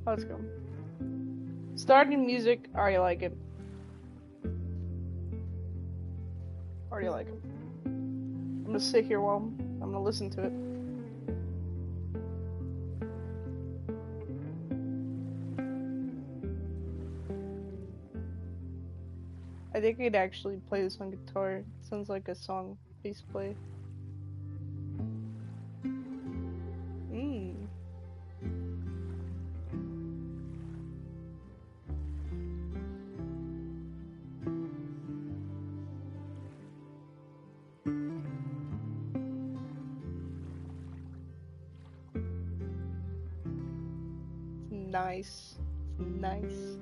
Let's go. Starting music. Already like it. Already like it. I'm gonna sit here while I'm gonna listen to it. I think I could actually play this on guitar. It sounds like a song I used to play. Nice. Nice.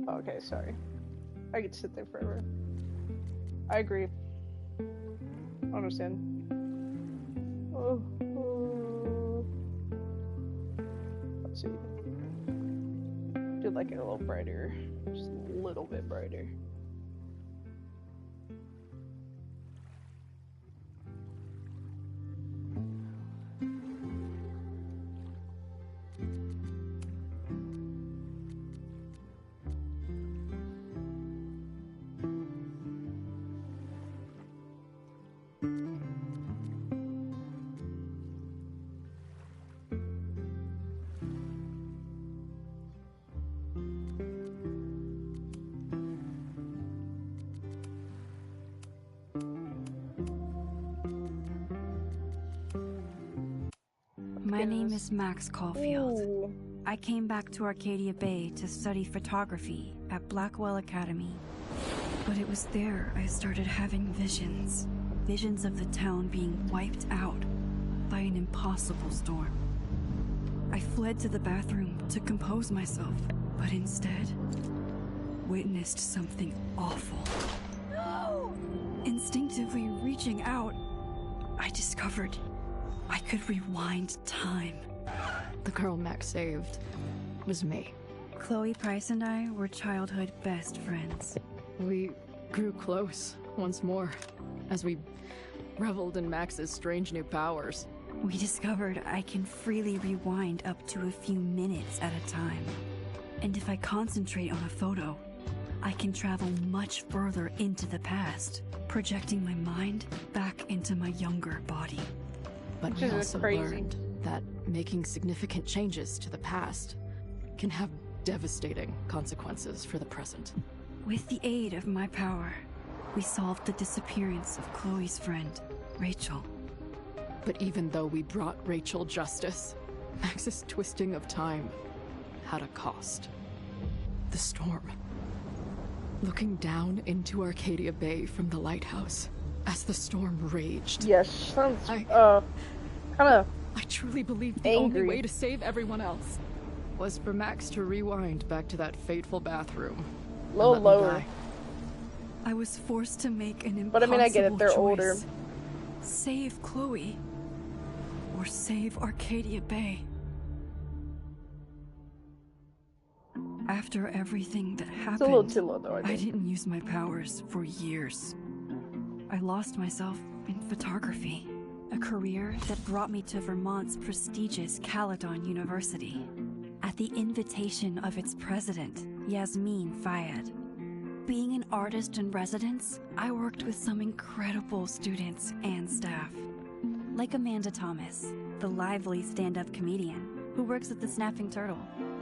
Okay, sorry. I could sit there forever. I agree. I understand. Oh. Let's see. Do like it a little brighter. Just a little bit brighter. My name is Max Caulfield. Ooh. I came back to Arcadia Bay to study photography at Blackwell Academy. But it was there I started having visions. Visions of the town being wiped out by an impossible storm. I fled to the bathroom to compose myself, but instead witnessed something awful. No! Instinctively reaching out, I discovered I could rewind time. The girl Max saved was me. Chloe Price and I were childhood best friends. We grew close once more as we reveled in Max's strange new powers. We discovered I can freely rewind up to a few minutes at a time. And if I concentrate on a photo, I can travel much further into the past, projecting my mind back into my younger body. But we also learned that making significant changes to the past can have devastating consequences for the present. With the aid of my power, we solved the disappearance of Chloe's friend, Rachel. But even though we brought Rachel justice, Max's twisting of time had a cost. The storm. Looking down into Arcadia Bay from the lighthouse as the storm raged. Yes, sounds kind of. I truly believed the angry. only way to save everyone else was for Max to rewind back to that fateful bathroom. A little lower. Die. I was forced to make an impossible But I mean, I get it, they're choice. older. Save Chloe, or save Arcadia Bay. After everything that happened, It's a little too low though, I I think. didn't use my powers for years. I lost myself in photography, a career that brought me to Vermont's prestigious Caledon University, at the invitation of its president, Yasmin Fayed. Being an artist in residence, I worked with some incredible students and staff, like Amanda Thomas, the lively stand-up comedian who works at the Snapping Turtle,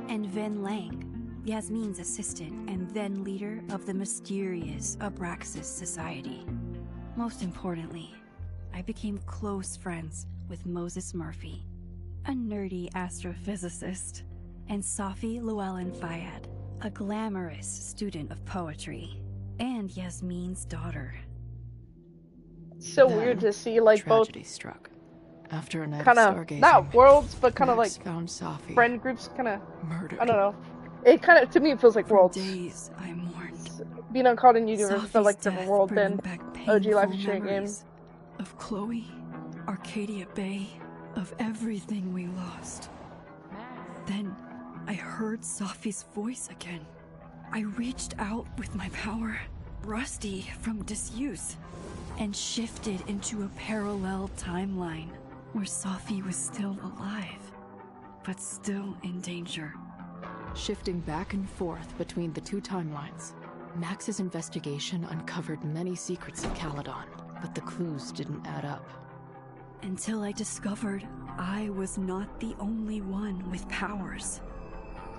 and Vin Lang, Yasmin's assistant and then leader of the mysterious Abraxas Society. Most importantly, I became close friends with Moses Murphy, a nerdy astrophysicist, and Safi Llewellyn Fayed, a glamorous student of poetry, and Yasmin's daughter. It's so Then, weird to see like both tragedy struck. After a night kind of of stargazing, not worlds, but kind of like Max found Safi friend groups. Kind of murdered. I don't know. It kind of to me it feels like For worlds days, I mourned. being on Call of Duty Universe felt like a different Sophie's world death than brought back OG Life painful is Strange game. memories of Chloe, Arcadia Bay, of everything we lost. Then I heard Sophie's voice again. I reached out with my power, rusty from disuse, and shifted into a parallel timeline where Sophie was still alive, but still in danger. Shifting back and forth between the two timelines, Max's investigation uncovered many secrets of Caledon, but the clues didn't add up. Until I discovered I was not the only one with powers.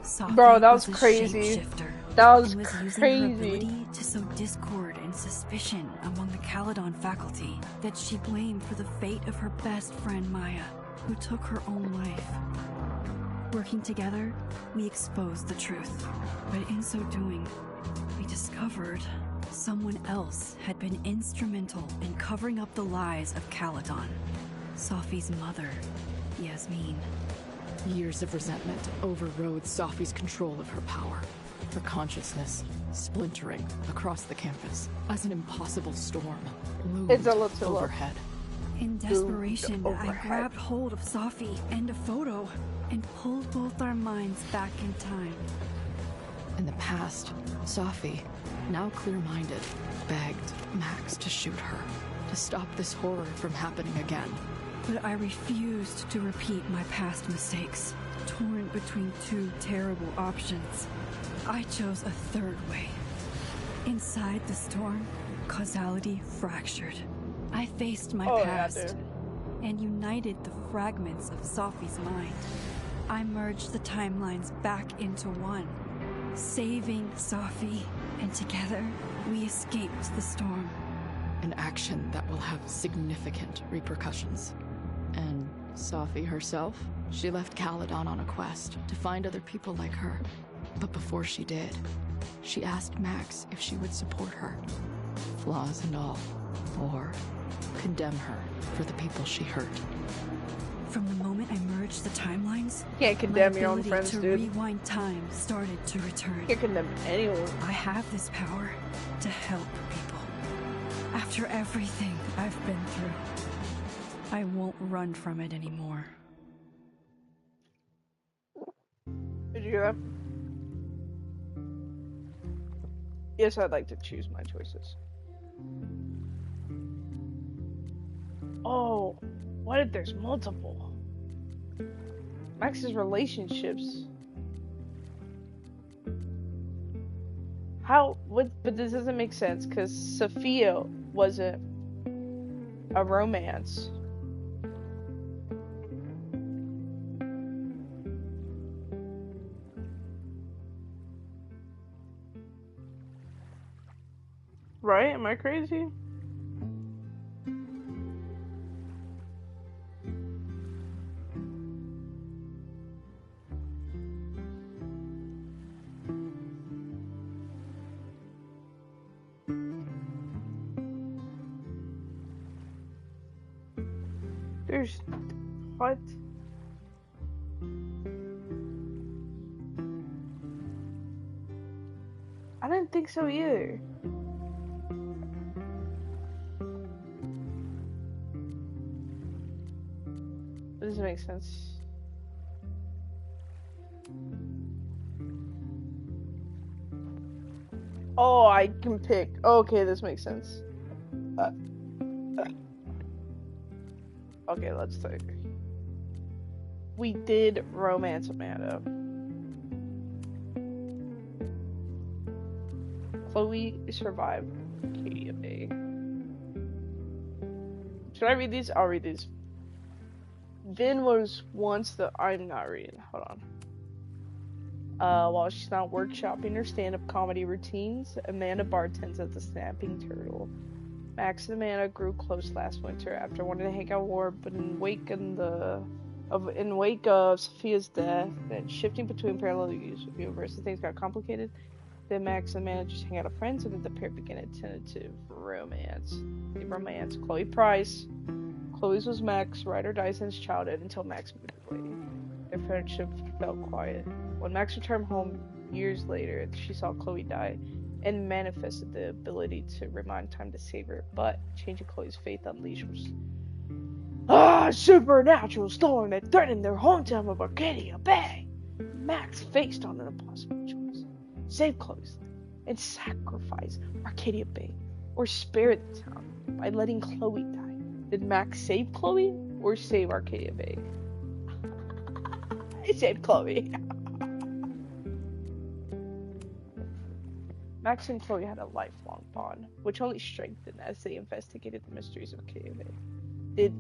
Sophie Bro, that was a crazy. shapeshifter That was and using her crazy. ability to sow discord and suspicion among the Caledon faculty that she blamed for the fate of her best friend Maya, who took her own life. Working together, we exposed the truth, but in so doing, we discovered someone else had been instrumental in covering up the lies of Caledon. Sophie's mother, Yasmin. Years of resentment overrode Sophie's control of her power, her consciousness splintering across the campus as an impossible storm loomed It's a little overhead. In desperation, I overhead. grabbed hold of Sophie and a photo and pulled both our minds back in time. In the past, Sophie, now clear-minded, begged Max to shoot her, to stop this horror from happening again. But I refused to repeat my past mistakes, torn between two terrible options. I chose a third way. Inside the storm, causality fractured. I faced my Oh, yeah, past dude. and united the fragments of Sophie's mind. I merged the timelines back into one, saving Sophie, and together we escaped the storm. An action that will have significant repercussions. And Sophie herself? She left Caledon on a quest to find other people like her. But before she did, she asked Max if she would support her, flaws and all, or condemn her for the people she hurt. From the moment I merged the timelines, Can't condemn your own my friends, ability to dude. rewind time started to return. Can't condemn anyone. I have this power to help people. After everything I've been through, I won't run from it anymore. Did you hear that? Yes, I'd like to choose my choices. Oh, what if there's multiple? Max's relationships. How? What? But this doesn't make sense because Sophia wasn't a romance. Right? Am I crazy? There's what? I didn't think so either. This doesn't make sense. Oh, I can pick. Okay, this makes sense. Okay, let's take. We did romance Amanda. Chloe survived Arcadia Bay. Should I read these? I'll read these. Vin was once the. I'm not reading. Hold on. While she's not workshopping her stand-up comedy routines, Amanda bartends at the Snapping Turtle. Max and Amanda grew close last winter after wanting to hang out more, but in wake of Sophia's death and shifting between parallel universes, things got complicated. Then Max and Amanda just hang out as friends, and then the pair began a tentative romance. Chloe Price. Chloe's was Max, ride or die since childhood until Max moved away. Their friendship felt quiet. When Max returned home years later, she saw Chloe die. and manifested the ability to rewind time to save her, but changing Chloe's fate unleashed was a supernatural storm that threatened their hometown of Arcadia Bay. Max faced on an impossible choice: save Chloe and sacrifice Arcadia Bay, or spare the town by letting Chloe die. Did Max save Chloe or save Arcadia Bay? I saved Chloe. Max and Chloe had a lifelong bond, which only strengthened as they investigated the mysteries of Arcadia Bay.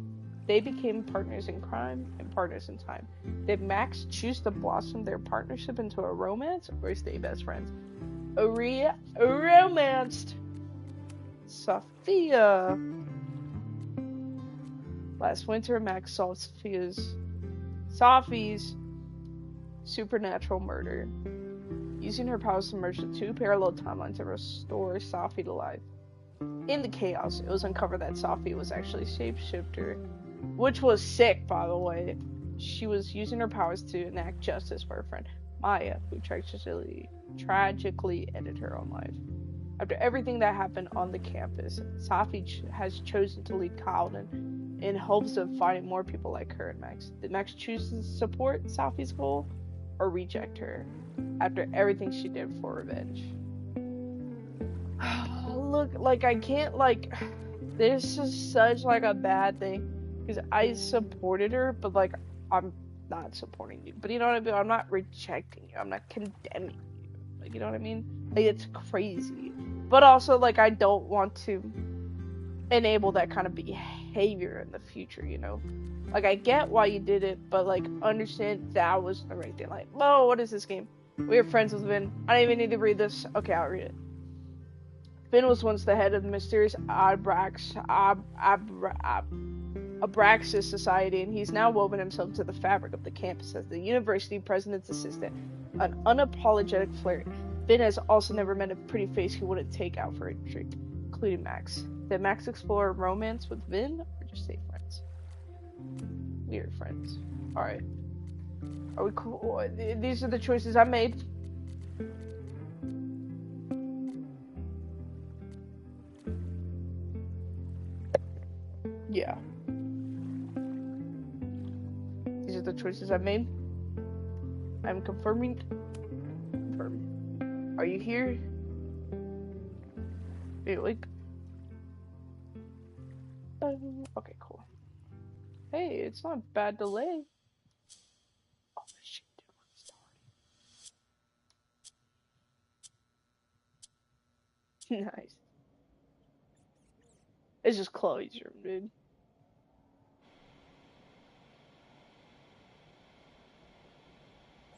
They became partners in crime and partners in time. Did Max choose to blossom their partnership into a romance, or stay best friends? Romanced Sophia. Last winter, Max solved Sophie's supernatural murder, using her powers to merge the two parallel timelines to restore Sophie to life. In the chaos, it was uncovered that Sophie was actually a shapeshifter, which was sick, by the way. She was using her powers to enact justice for her friend Maya, who tragically ended her own life. After everything that happened on the campus, Sophie has chosen to lead Caledon in hopes of finding more people like her and Max. Did Max choose to support Sophie's goal or reject her after everything she did for revenge? Look, like, I can't, like, this is such, like, a bad thing, because I supported her, but, like, I'm not supporting you. But you know what I mean? I'm not rejecting you. I'm not condemning you. Like, you know what I mean? Like, it's crazy. But also, like, I don't want to enable that kind of behavior in the future, you know? Like, I get why you did it, but, like, understand that was the right thing. Like, whoa, what is this game? We are friends with Vin. I don't even need to read this. Okay, I'll read it. Vin was once the head of the mysterious Abraxas Society, and he's now woven himself into the fabric of the campus as the university president's assistant, an unapologetic flirt. Vin has also never met a pretty face he wouldn't take out for a drink, including Max. Did Max explore romance with Vin, or just stay friends? We are friends. Alright. Are we cool? These are the choices I made. Yeah. These are the choices I made. I'm confirming. Are you here? Are you awake? Okay, cool. Hey, it's not a bad delay. Oh shit, dude, nice. It's just Chloe's room, dude.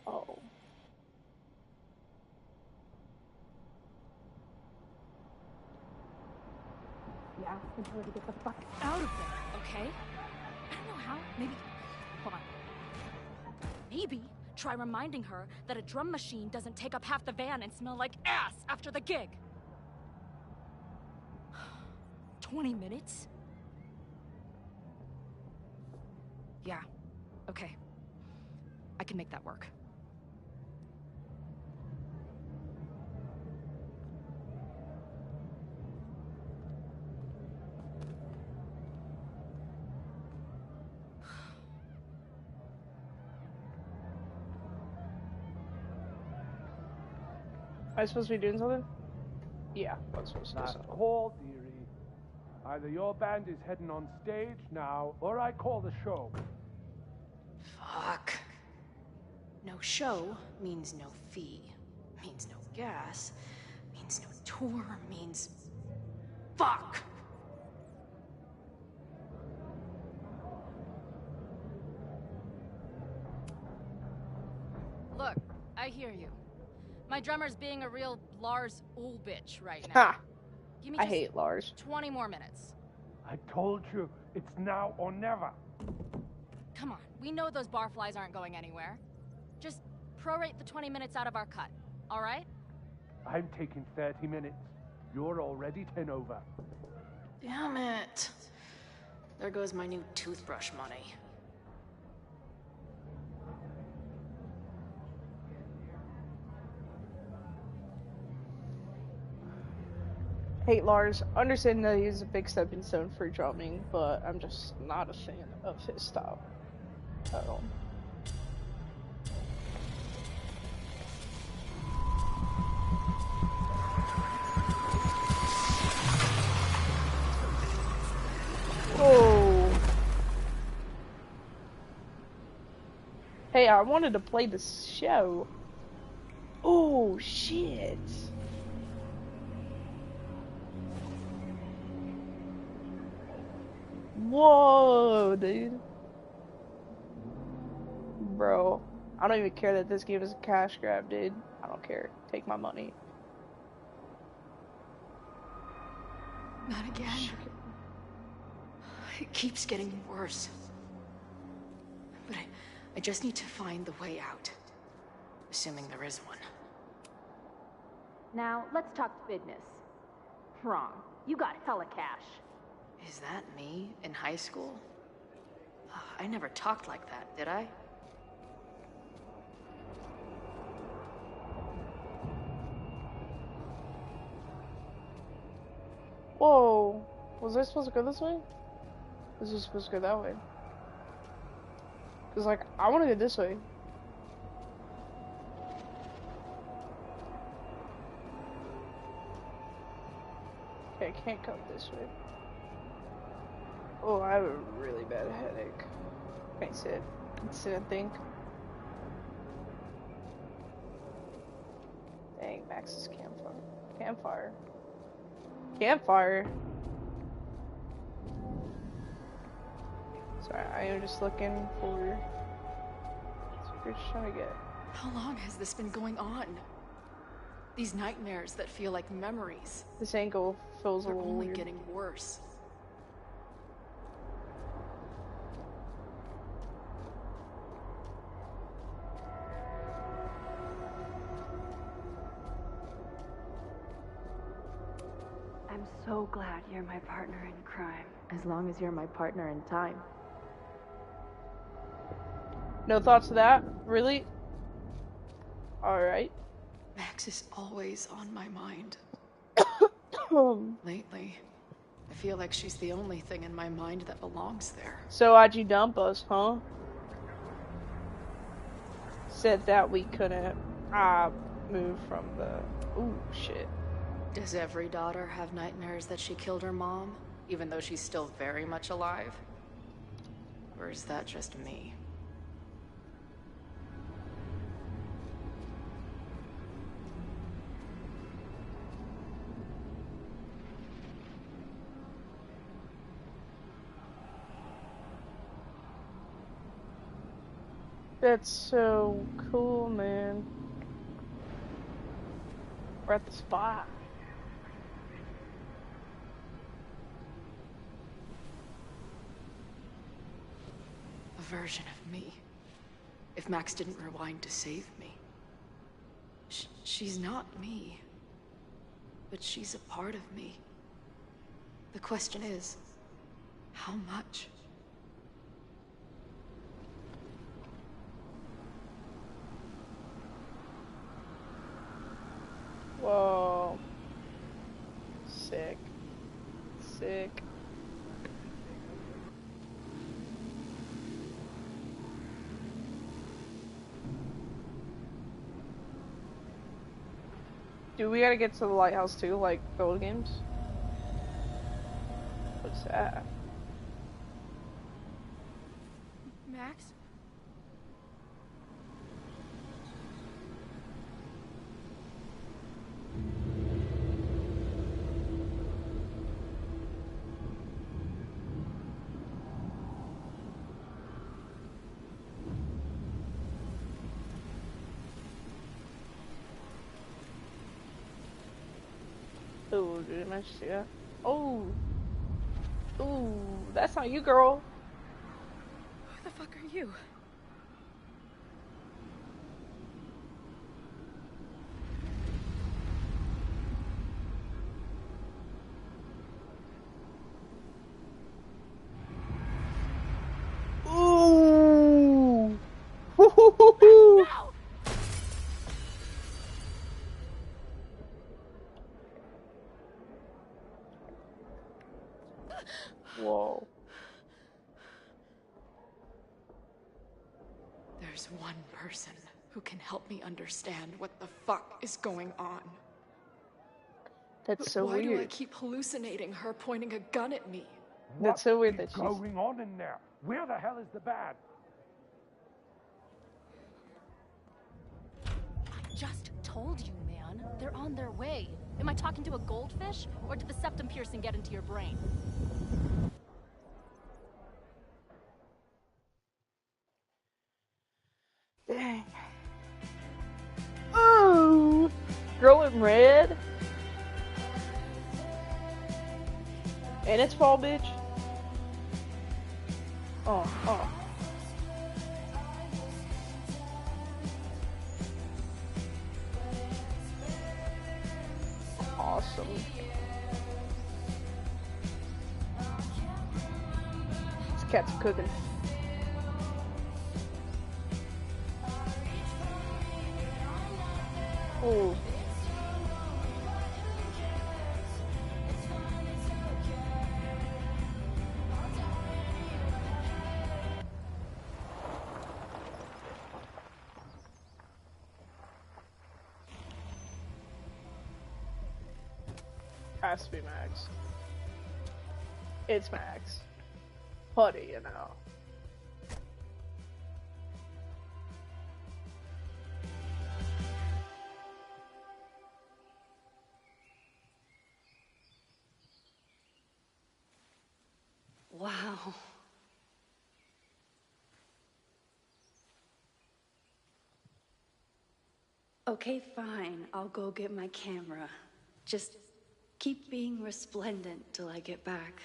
Oh. Yeah, I'm trying to get the fuck Out of there, okay? I don't know how. Maybe. Hold on. Maybe try reminding her that a drum machine doesn't take up half the van and smell like ass after the gig. 20 minutes? Yeah. Okay. I can make that work. Am I supposed to be doing something? Yeah, I was supposed to do Last something. call, dearie. Either your band is heading on stage now, or I call the show. Fuck. No show means no fee. Means no gas. Means no tour. Means... Fuck! Look, I hear you. My drummer's being a real Lars Ulrich right now. Ha! Give me I just hate Lars. 20 more minutes. I told you, it's now or never. Come on, we know those barflies aren't going anywhere. Just prorate the 20 minutes out of our cut, all right? I'm taking 30 minutes. You're already 10 over. Damn it. There goes my new toothbrush money. Hate Lars. Understand that he's a big stepping stone for drumming, but I'm just not a fan of his style at all. Oh. Hey, I wanted to play this show. Oh, shit. Whoa, dude. Bro, I don't even care that this game is a cash grab, dude. I don't care. Take my money. Not again. It keeps getting worse. But I just need to find the way out. Assuming there is one. Now, let's talk business. Wrong. You got hella cash. Is that me in high school? I never talked like that, did I? Whoa. Was I supposed to go this way? Was I supposed to go that way? Cause like, I want to go this way. Okay, I can't come this way. Oh, I have a really bad headache. Can't sit. Can't sit and think. Dang, Max's campfire. Campfire. Campfire. Sorry, I am just looking for. We're just trying to get. How long has this been going on? These nightmares that feel like memories. This angle feels a They're little only weird. getting worse. I'm so glad you're my partner in crime. As long as you're my partner in time. No thoughts to that? Really? Alright. Max is always on my mind. Lately, I feel like she's the only thing in my mind that belongs there. So why'd you dump us, huh? Said that we couldn't move from the. Ooh, shit. Does every daughter have nightmares that she killed her mom, even though she's still very much alive? Or is that just me? That's so cool, man. We're at the spot. A version of me. If Max didn't rewind to save me. She's not me. But she's a part of me. The question is, how much? Whoa. Sick. Sick. Dude, we gotta get to the lighthouse too, like the old games. What's that? Max? Oh, dude, I see that. Oh. Ooh, that's not you, girl. Who the fuck are you? Ooh. Hoo-hoo-hoo-hoo. Whoa. There's one person who can help me understand what the fuck is going on. That's so Why do I weird. keep hallucinating her pointing a gun at me? That's so weird What that is she's... going on in there? Where the hell is the bad? I just told you, man. They're on their way. Am I talking to a goldfish, or did the septum piercing get into your brain? Dang. Ooh! Girl in red? And it's fall, bitch. Oh. Awesome. This cat's cooking. Oh. Has to be Max. It's Max. What do you know? Wow. Okay, fine. I'll go get my camera. Just keep being resplendent till I get back.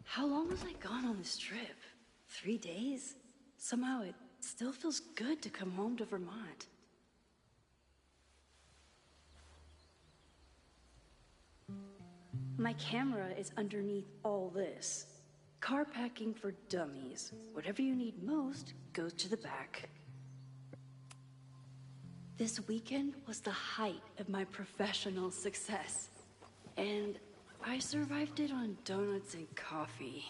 How long was I gone on this trip? 3 days? Somehow it still feels good to come home to Vermont. My camera is underneath all this. Car packing for dummies. Whatever you need most goes to the back. This weekend was the height of my professional success. And I survived it on donuts and coffee.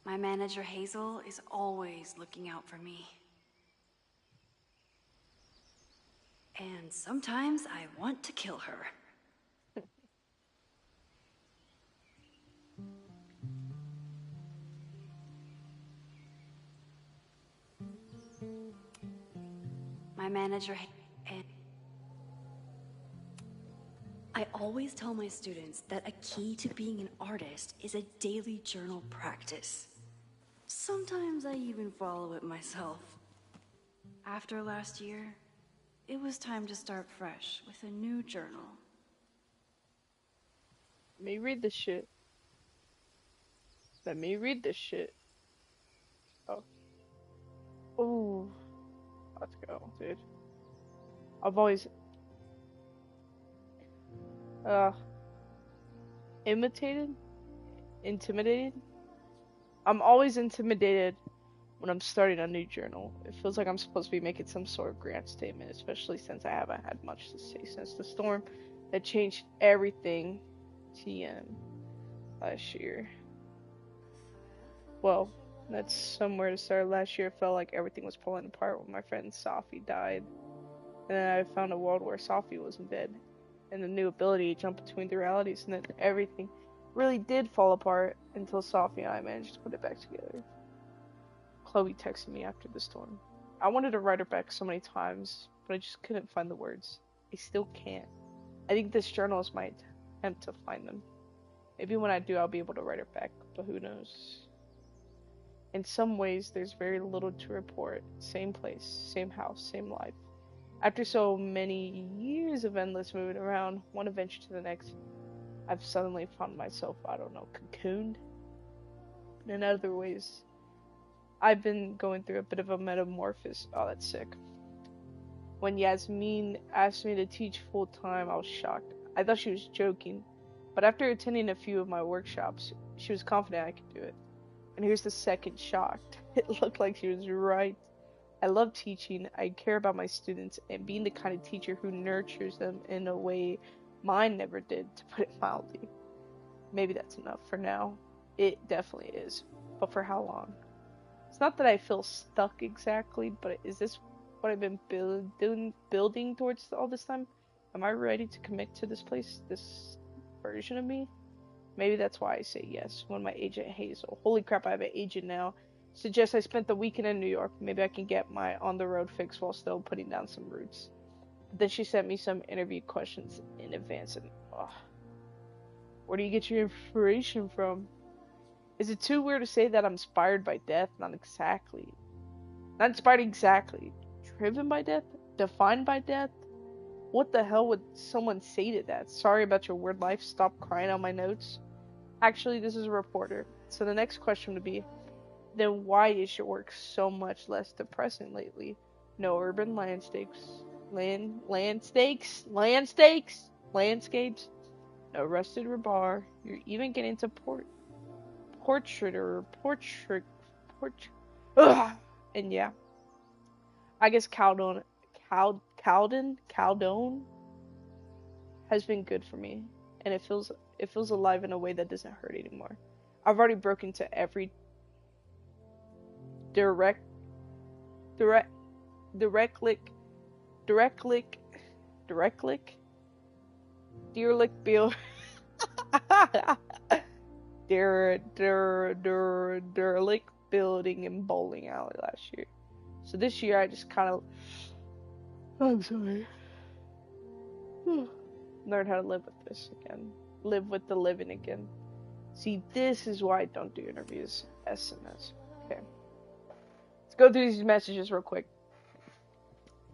My manager Hazel is always looking out for me. And sometimes I want to kill her. My manager and I always tell my students that a key to being an artist is a daily journal practice. Sometimes I even follow it myself. After last year, it was time to start fresh with a new journal. Let me read this shit. Let me read this shit. Oh. Ooh. Let's go, dude. I've always... Intimidated? I'm always intimidated when I'm starting a new journal. It feels like I'm supposed to be making some sort of grand statement, especially since I haven't had much to say since the storm that changed everything TM last year. Well, that's somewhere to start. Last year it felt like everything was falling apart when my friend Sophie died. And then I found a world where Sophie wasn't dead. And the new ability to jump between the realities, and then everything really did fall apart until Sophie and I managed to put it back together. Chloe texted me after the storm. I wanted to write her back so many times, but I just couldn't find the words. I still can't. I think this journal is my attempt to find them. Maybe when I do, I'll be able to write her back, but who knows. In some ways, there's very little to report. Same place, same house, same life. After so many years of endless moving around, one adventure to the next, I've suddenly found myself, I don't know, cocooned. And in other ways, I've been going through a bit of a metamorphosis. Oh, that's sick. When Yasmin asked me to teach full-time, I was shocked. I thought she was joking, but after attending a few of my workshops, she was confident I could do it. And here's the second shock. It looked like she was right I love teaching, I care about my students, and being the kind of teacher who nurtures them in a way mine never did, to put it mildly. Maybe that's enough for now. It definitely is. But for how long? It's not that I feel stuck exactly, but is this what I've been building towards all this time? Am I ready to commit to this place, this version of me? Maybe that's why I say yes when my agent Hazel, holy crap, I have an agent now, suggests I spent the weekend in New York. Maybe I can get my on-the-road fix while still putting down some roots. But then she sent me some interview questions in advance, and where do you get your inspiration from? Is it too weird to say that I'm inspired by death? Not exactly. Not inspired exactly. Driven by death? Defined by death? What the hell would someone say to that? Sorry about your weird life. Stop crying on my notes. Actually, this is a reporter. So the next question would be, then why is your work so much less depressing lately? No urban landscapes. Landscapes? No rusted rebar. You're even getting to portrait. Ugh. And yeah, I guess Caldone has been good for me, and it feels alive in a way that doesn't hurt anymore. I've already broken to every direct click bill derelict building and bowling alley last year. So this year I just kind of, I'm sorry, learn how to live with this again. Live with the living again. See, this is why I don't do interviews. SMS. Okay. Let's go through these messages real quick.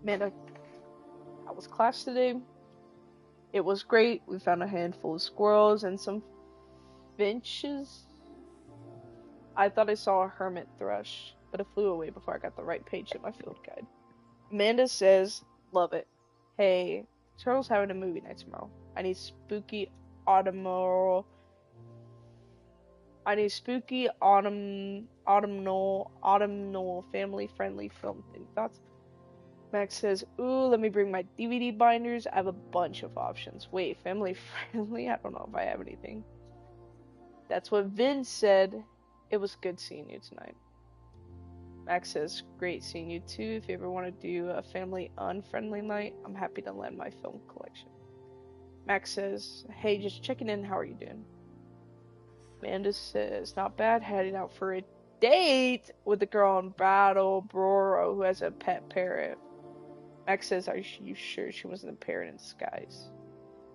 Amanda, how was class today? It was great. We found a handful of squirrels and some finches. I thought I saw a hermit thrush, but it flew away before I got the right page in my field guide. Amanda says, love it. Hey, Charles having a movie night tomorrow. I need spooky autumnal family friendly film. Any thoughts? Max says, ooh, let me bring my DVD binders. I have a bunch of options. Wait, family friendly? I don't know if I have anything. That's what Vin said. It was good seeing you tonight. Max says, great seeing you too. If you ever want to do a family unfriendly night, I'm happy to lend my film collection. Max says, hey, just checking in. How are you doing? Amanda says, not bad. Heading out for a date with the girl in Brattleboro who has a pet parrot. Max says, are you sure she wasn't a parrot in disguise?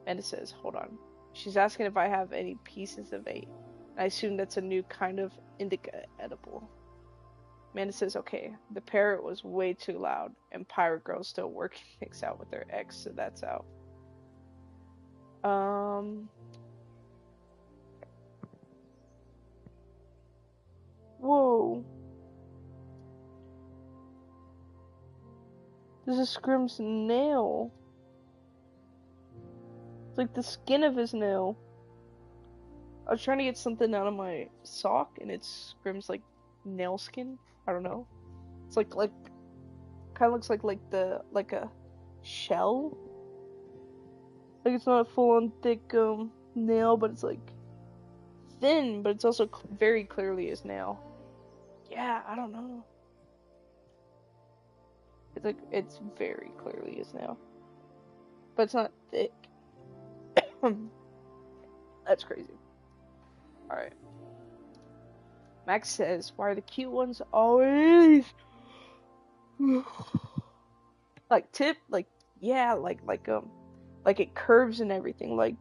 Amanda says, hold on. She's asking if I have any pieces of eight. I assume that's a new kind of indica edible. Amanda says, okay, the parrot was way too loud, and Pirate Girl's still working things out with her ex, so that's out. Whoa. This is Scrim's nail. It's like the skin of his nail. I was trying to get something out of my sock, and it's Scrim's like nail skin. I don't know. It's like kind of looks like a shell. Like it's not a full-on thick nail, but it's like thin, but it's also very clearly his nail. Yeah, I don't know. It's very clearly his nail, but it's not thick. That's crazy. All right. Max says, why are the cute ones always like tip, like yeah, like it curves and everything, like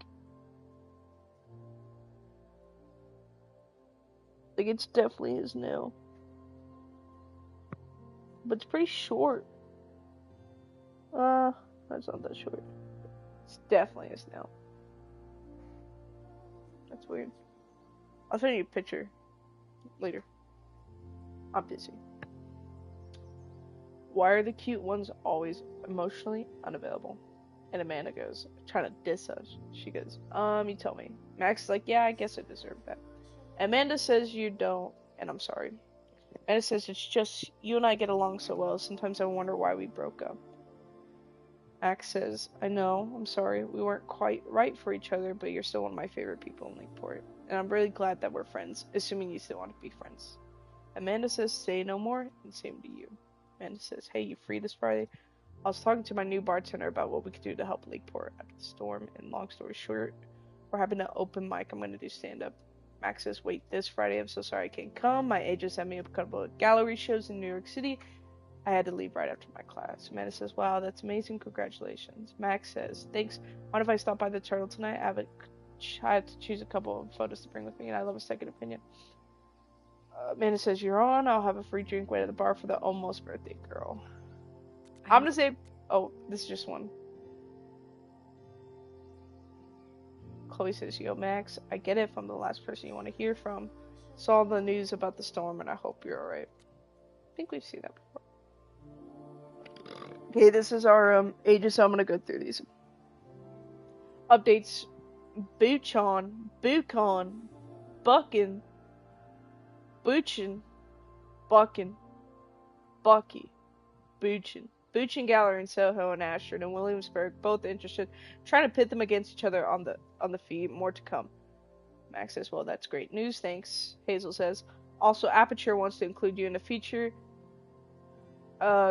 it's definitely his nail, but it's pretty short. That's not that short. It's definitely his nail. That's weird. I'll send you a picture later. I'm busy. Why are the cute ones always emotionally unavailable? And Amanda goes, trying to diss us. She goes, you tell me. Max is like, yeah, I guess I deserve that. Amanda says you don't, and I'm sorry. Amanda says, it's just you and I get along so well. Sometimes I wonder why we broke up. Max says, I know, I'm sorry. We weren't quite right for each other, but you're still one of my favorite people in Lakeport. And I'm really glad that we're friends, assuming you still want to be friends. Amanda says, say no more, and same to you. Amanda says, hey, you free this Friday? I was talking to my new bartender about what we could do to help Lakeport after the storm, and long story short, we're having an open mic. I'm going to do stand-up. Max says, wait, this Friday? I'm so sorry I can't come. My agent sent me a couple of gallery shows in New York City. I had to leave right after my class. Amanda says, wow, that's amazing. Congratulations. Max says, thanks. Mind if I stop by the Turtle tonight? I have to choose a couple of photos to bring with me, and I love a second opinion. Amanda says, you're on. I'll have a free drink wait at the bar for the almost birthday girl. I'm gonna say, oh, this is just one. Chloe says, yo, Max, I get it if I'm the last person you want to hear from. Saw the news about the storm, and I hope you're alright. I think we've seen that before. Okay, this is our ages, so I'm gonna go through these. Updates. Buchan, Buckin, Buchin, Buckin, Bucky, Buchan Gallery in Soho and Ashford and Williamsburg, both interested, trying to pit them against each other on the feed. More to come. Max says, well, that's great news, thanks. Hazel says, also, Aperture wants to include you in a feature.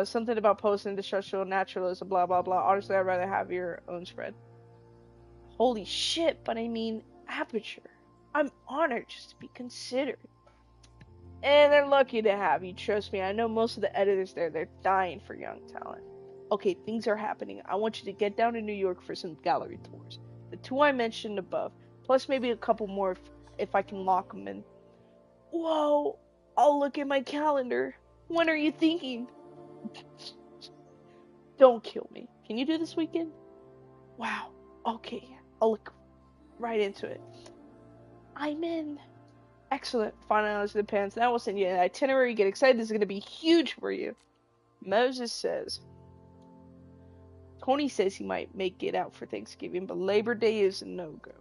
Something about post-industrial naturalism, blah, blah, blah. Honestly, I'd rather have your own spread. Holy shit, but I mean, Aperture. I'm honored just to be considered. And they're lucky to have you, trust me. I know most of the editors there, they're dying for young talent. Okay, things are happening. I want you to get down to New York for some gallery tours. The two I mentioned above, plus maybe a couple more if I can lock them in. Whoa, I'll look at my calendar. When are you thinking? Don't kill me. Can you do this weekend? Wow, okay, I'll look right into it. I'm in. Excellent. Finalize the pants. Now we'll send you an itinerary. Get excited. This is going to be huge for you. Moses says, Tony says he might make it out for Thanksgiving, but Labor Day is a no-go.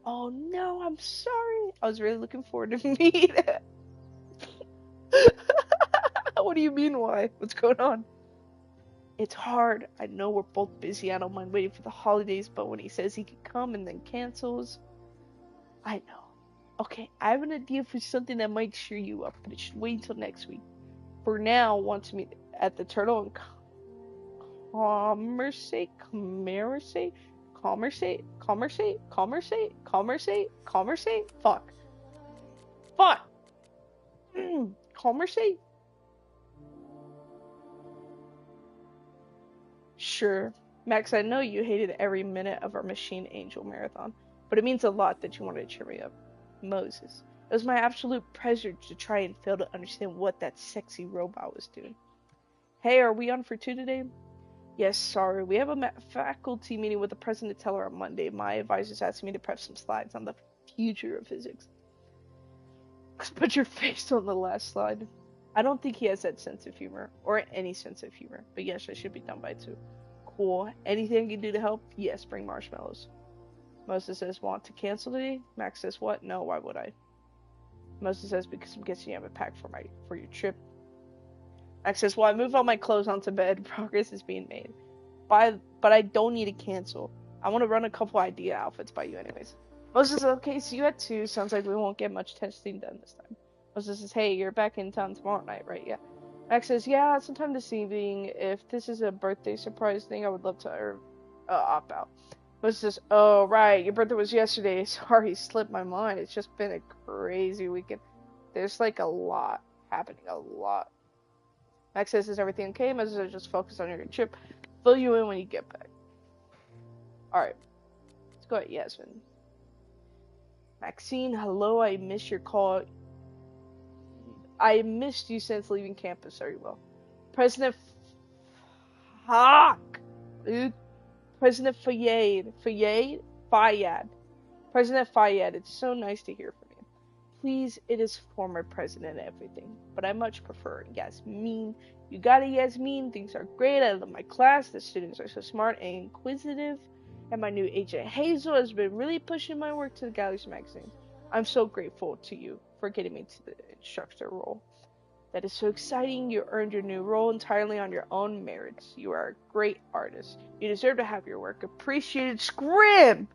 Oh no, I'm sorry. I was really looking forward to meet it. What do you mean why? What's going on? It's hard. I know we're both busy. I don't mind waiting for the holidays, but when he says he can come and then cancels, I know. Okay, I have an idea for something that might cheer you up, but it should wait until next week. For now, I want to meet at the Turtle and Commerce, fuck. Commerce? Sure. Max, I know you hated every minute of our Machine Angel marathon, but it means a lot that you wanted to cheer me up. Moses. It was my absolute pleasure to try and fail to understand what that sexy robot was doing. Hey, are we on for 2 today? Yes, sorry. We have a faculty meeting with the president teller on Monday. My advisors asked me to prep some slides on the future of physics. Put your face on the last slide. I don't think he has that sense of humor, or any sense of humor, but yes, I should be done by 2. Cool. Anything you can do to help? Yes, bring marshmallows. Moses says, want to cancel today? Max says, what? No, why would I? Moses says, because I'm guessing you haven't packed for your trip. Max says, well, I moved all my clothes onto bed. Progress is being made. But I don't need to cancel. I want to run a couple idea outfits by you anyways. Moses says, okay, see you at 2. Sounds like we won't get much testing done this time. Moses says, hey, you're back in town tomorrow night, right? Yeah. Max says, yeah, sometime this evening. If this is a birthday surprise thing, I would love to opt out. Moses says, oh, right, your birthday was yesterday. Sorry, slipped my mind. It's just been a crazy weekend. There's like a lot happening, a lot. Max says, is everything okay? Moses says, just focus on your trip. Fill you in when you get back. Alright, let's go at Yasmin. Maxine, hello, I missed your call. I missed you since leaving campus. Very well. President President Fayyad. President Fayyad, it's so nice to hear from you. Please, it is former president and everything, but I much prefer Yasmin. You got it, Yasmin. Things are great. I love my class. The students are so smart and inquisitive. And my new agent, Hazel, has been really pushing my work to the Galleries magazine. I'm so grateful to you for getting me to the instructor role. That is so exciting. You earned your new role entirely on your own merits. You are a great artist. You deserve to have your work appreciated. Scrim!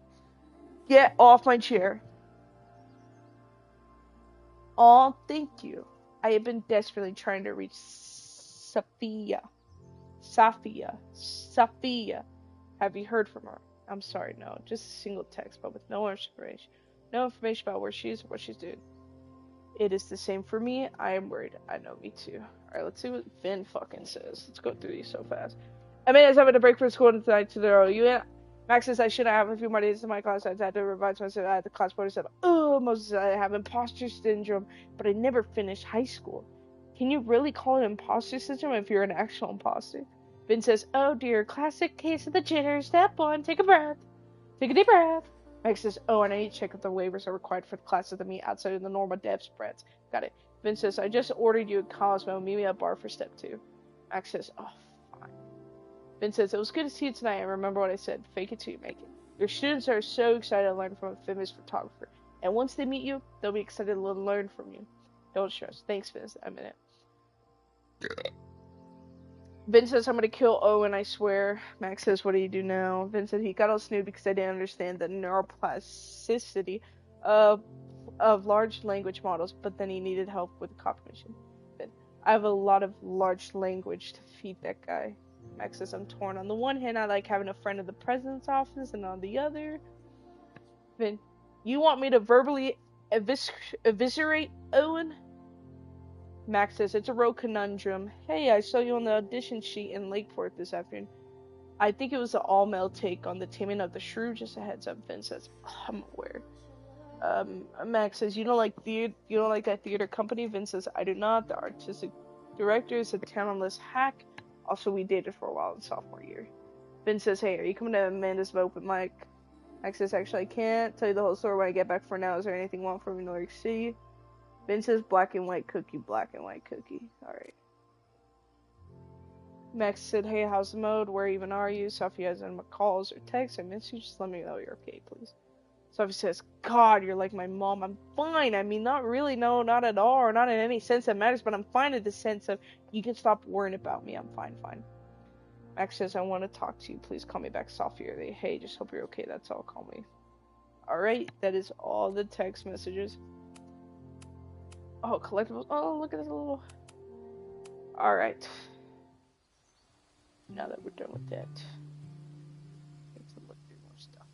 Get off my chair. Oh, thank you. I have been desperately trying to reach Safia. Have you heard from her? I'm sorry, no. Just a single text, but with no information. No information about where she is or what she's doing. It is the same for me. I am worried. I know, me too. Alright, let's see what Finn fucking says. Let's go through these so fast. Amanda's having a break from school tonight to the you in? Max says I should have a few more days in my class. I had to revise myself. I had the class board said, oh, Moses, I have imposter syndrome, but I never finished high school. Can you really call it imposter syndrome if you're an actual imposter? Finn says, oh dear, classic case of the jitters. Step one, take a breath. Take a deep breath. Max says, oh, and I need to check if the waivers are required for the classes that meet outside of the normal dev spreads. Got it. Finn says, I just ordered you a Cosmo. Meet me at bar for step 2. Max says, oh, fine. Finn says, it was good to see you tonight. And remember what I said. Fake it till you make it. Your students are so excited to learn from a famous photographer. And once they meet you, they'll be excited to learn from you. Don't stress. Thanks, Finn. A minute. Vin says, I'm gonna kill Owen, I swear. Max says, what do you do now? Vin said he got all snooty because I didn't understand the neuroplasticity of large language models, but then he needed help with the copy mission. Vin, I have a lot of large language to feed that guy. Max says, I'm torn. On the one hand, I like having a friend in the president's office, and on the other... Vin, you want me to verbally eviscerate Owen? Max says, it's a real conundrum. Hey, I saw you on the audition sheet in Lakeport this afternoon. I think it was an all-male take on the Taming of the Shrew. Just a heads up. Vin says, oh, I'm aware. Max says, you don't like that theater company? Vin says, I do not. The artistic director is a talentless hack. Also, we dated for a while in sophomore year. Vin says, hey, are you coming to Amanda's open mic? Max says, actually, I can't tell you the whole story when I get back for now. Is there anything you want from New York City? Vin says, black and white cookie, black and white cookie. Alright. Max said, hey, how's the mode? Where even are you? Sophie has any calls or texts. I miss you. Just let me know you're okay, please. Sophie says, God, you're like my mom. I'm fine. I mean, not really, no, not at all, or not in any sense that matters, but I'm fine in the sense of you can stop worrying about me. I'm fine. Max says, I want to talk to you. Please call me back, Sophie. Or hey, just hope you're okay. That's all. Call me. Alright, that is all the text messages. Oh, collectibles. Oh, look at this little... Alright. Now that we're done with that, let's look through more stuff.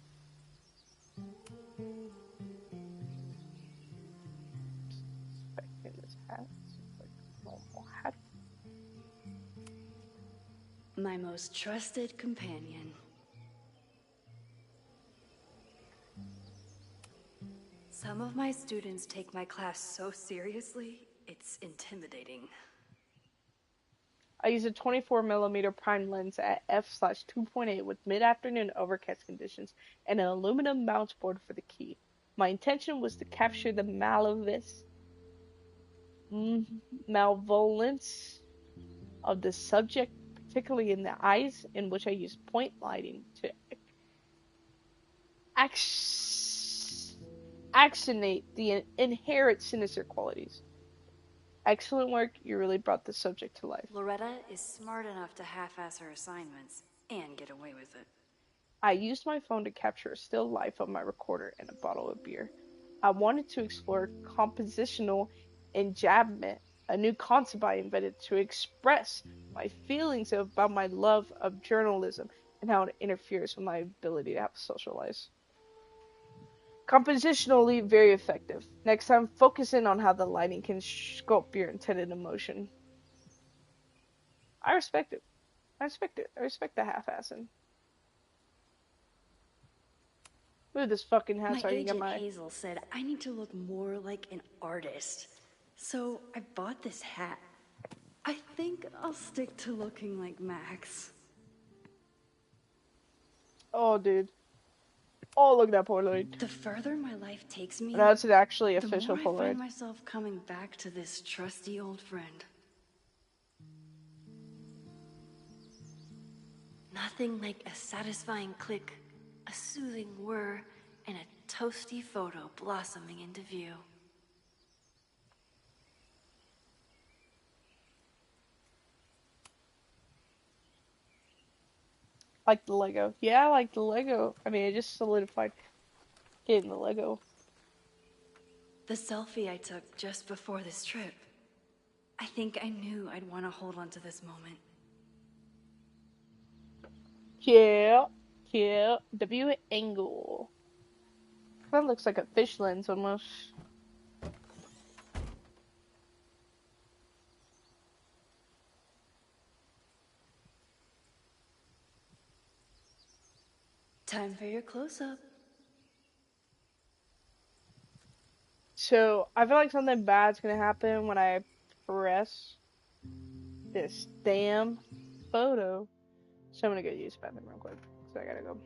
Expecting this hat. Seems like a normal hat. My most trusted companion. Some of my students take my class so seriously, it's intimidating. I use a 24mm prime lens at f/2.8 with mid-afternoon overcast conditions and an aluminum mounts board for the key. My intention was to capture the malevolence of the subject, particularly in the eyes, in which I used point lighting to accentuate the inherent sinister qualities. Excellent work. You really brought the subject to life. Loretta is smart enough to half-ass her assignments and get away with it. I used my phone to capture a still life of my recorder and a bottle of beer. I wanted to explore compositional enjambment, a new concept I invented to express my feelings about my love of journalism and how it interferes with my ability to have a social life. Compositionally, very effective. Next time, focus in on how the lighting can sculpt your intended emotion. I respect it. I respect the half-assing. Look at this fucking hat. My agent Hazel said I need to look more like an artist. So I bought this hat. I think I'll stick to looking like Max. Oh, dude. Oh, look at that Polaroid. The further my life takes me, that's actually official the more I Polaroid. find myself coming back to this trusty old friend. Nothing like a satisfying click, a soothing whir, and a toasty photo blossoming into view. Like the Lego. Yeah, I like the Lego. I mean, it just solidified getting the Lego. The selfie I took just before this trip. I think I knew I'd want to hold on to this moment. Yeah. Yeah. W angle. That looks like a fish lens almost. Time for your close-up. So, I feel like something bad's gonna happen when I press this damn photo. So, I'm gonna go use the bathroom real quick. So, I gotta go.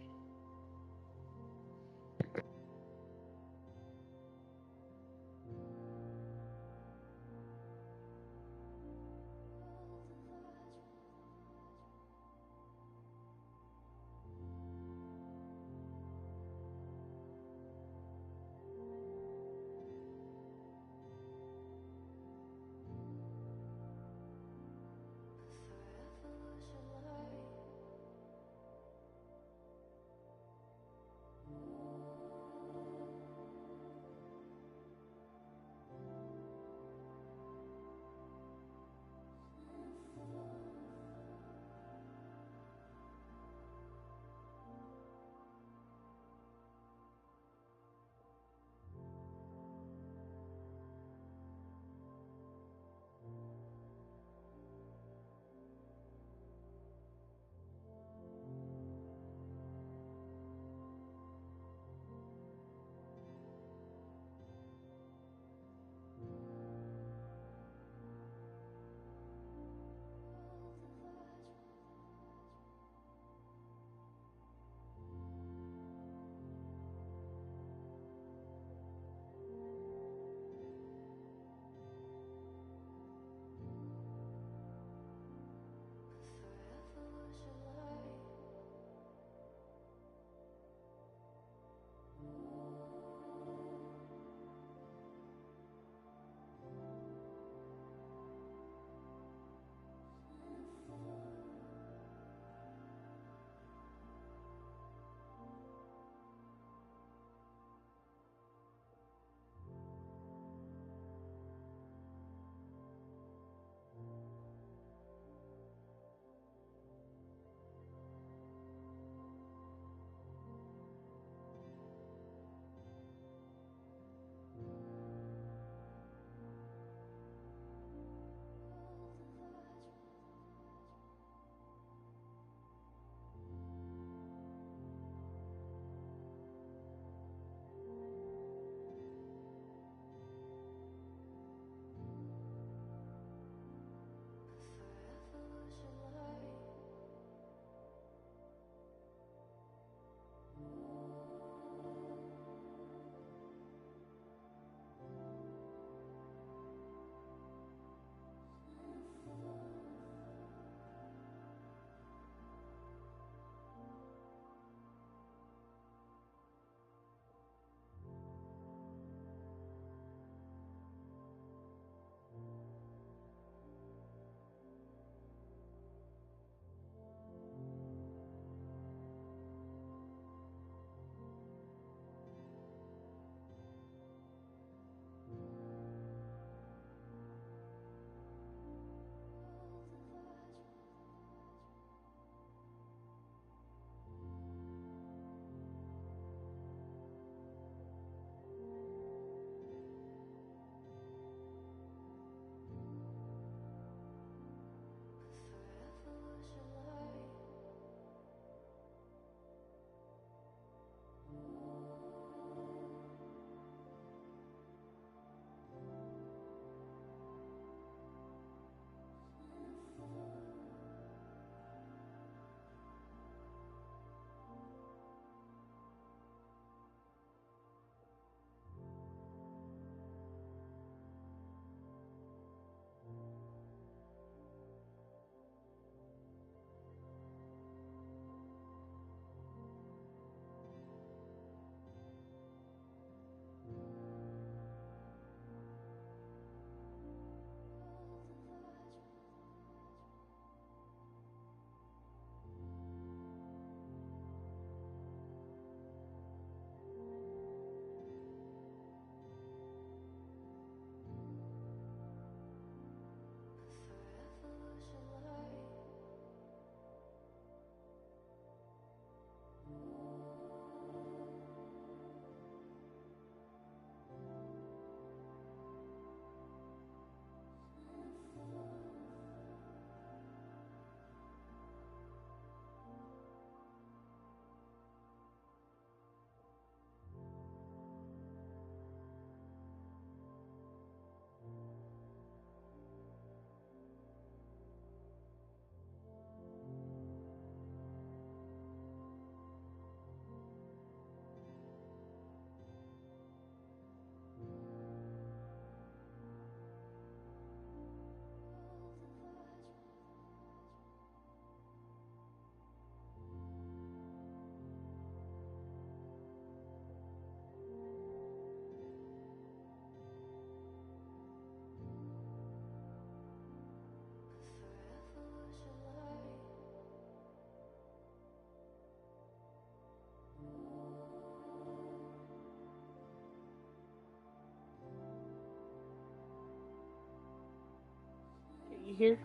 here?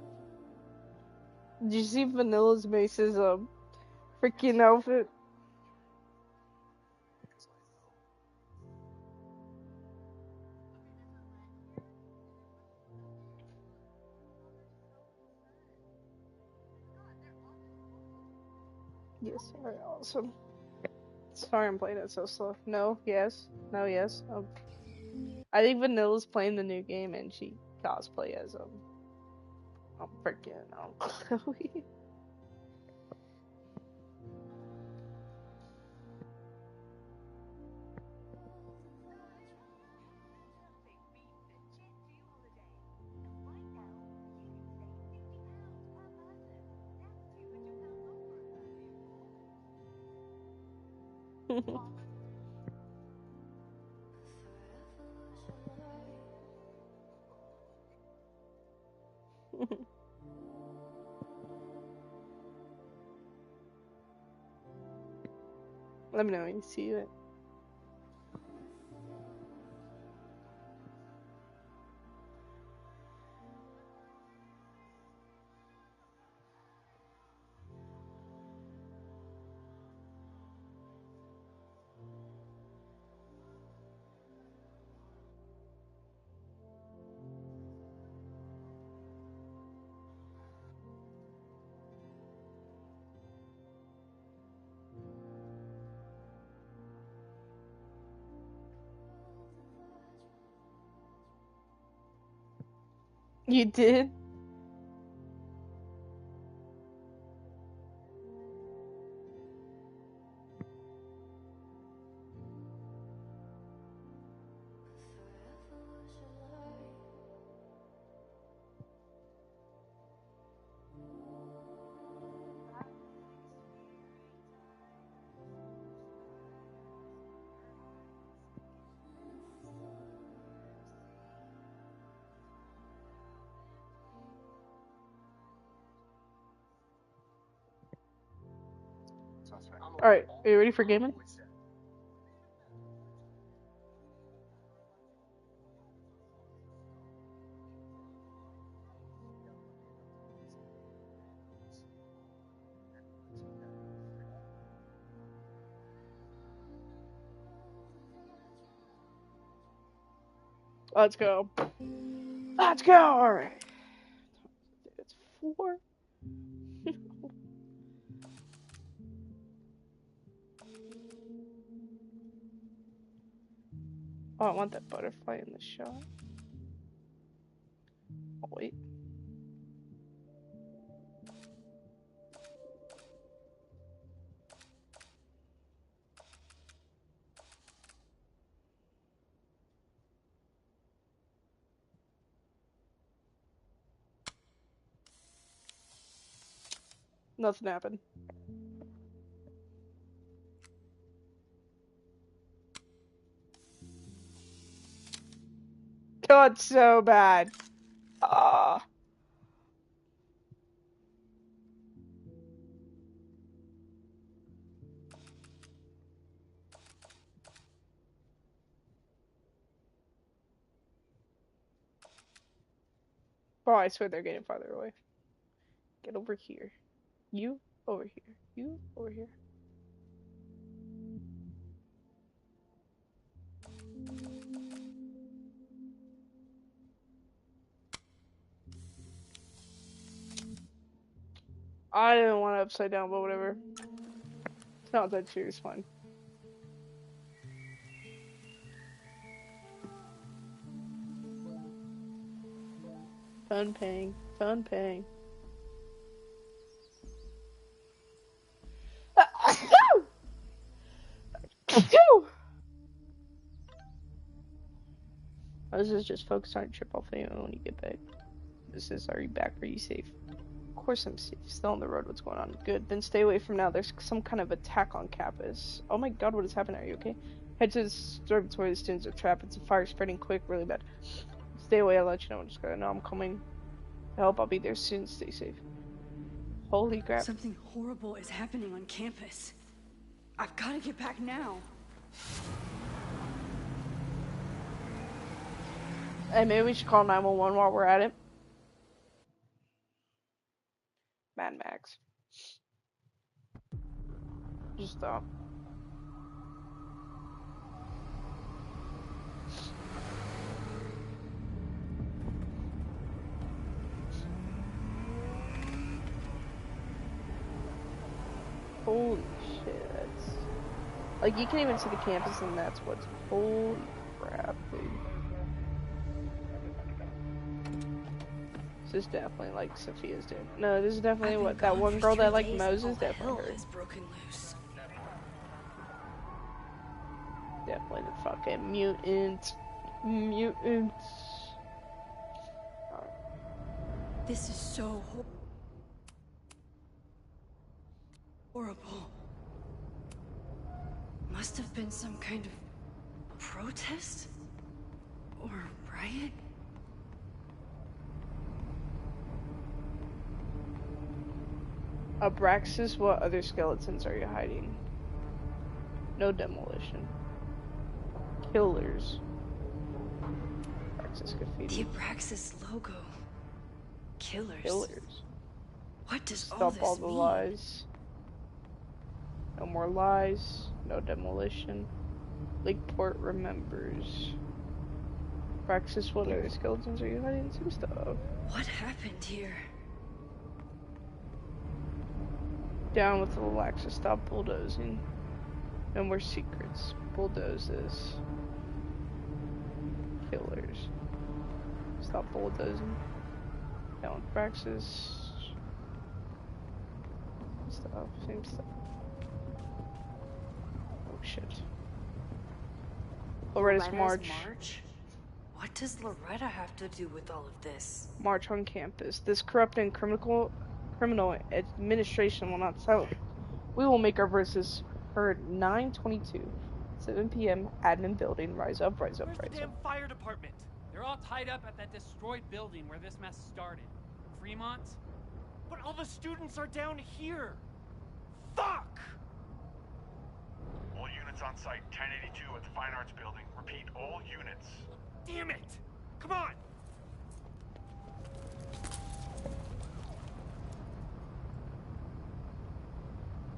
Did you see Vanilla's Mace's freaking outfit? Yes, alright, awesome. Sorry I'm playing it so slow. No, yes, no, yes. I think Vanilla's playing the new game and she cosplay as freaking Chloe. Let me know when you see it. You did? Alright, are you ready for gaming? Let's go. Let's go! Alright. It's 4. Oh, I want that butterfly in the shot. Oh, wait. Nothing happened. Oh, it's so bad. Ah. Oh, I swear they're getting farther away. Get over here. You over here. You over here. I didn't want it upside down, but whatever. It's not that serious, fine. Phone paying. Phone paying. This is just focus on trip off when you get back. This is, are you back? Are you safe? Of course I'm safe. Still on the road. What's going on? Good. Then stay away from now. There's some kind of attack on campus. Oh my god, what is happening? Are you okay? Head to the observatory. The students are trapped. It's a fire spreading quick, really bad. Stay away. I'll let you know. I'm just gonna know I'm coming to help. I'll be there soon. Stay safe. Holy crap. Something horrible is happening on campus. I've got to get back now. Hey, maybe we should call 911 while we're at it. Mad Max. Just stop. Holy shit, that's... Like, you can't even see the campus, and that's what's... Holy crap, dude. This is definitely, like, Sophia's dude. No, this is definitely what that one girl that, like, Moses definitely heard. Broken loose. Definitely the fucking mutants. Mutants. This is so horrible. Must have been some kind of protest? Or riot? Abraxas, what other skeletons are you hiding? No demolition. Killers. Abraxas graffiti. The Abraxas logo. Killers. Killers. What does Stop all this all the mean? lies. No more lies. No demolition. Lakeport remembers. Abraxas, what other skeletons are you hiding? Some stuff. What happened here? Down with the Laxus, stop bulldozing. No more secrets. Bulldoze this. Killers. Stop bulldozing. Down with Praxis. Stuff, same stuff. Oh shit. Loretta's March. What does Loretta have to do with all of this? March on campus. This corrupt and criminal administration will not settle. We will make our voices heard. 9/22, 7 p.m. Admin building. Rise up, rise up, Where's rise the damn up. fire department? They're all tied up at that destroyed building where this mess started. Fremont? But all the students are down here. Fuck! All units on site, 1082 at the Fine Arts Building. Repeat, all units. Damn it! Come on!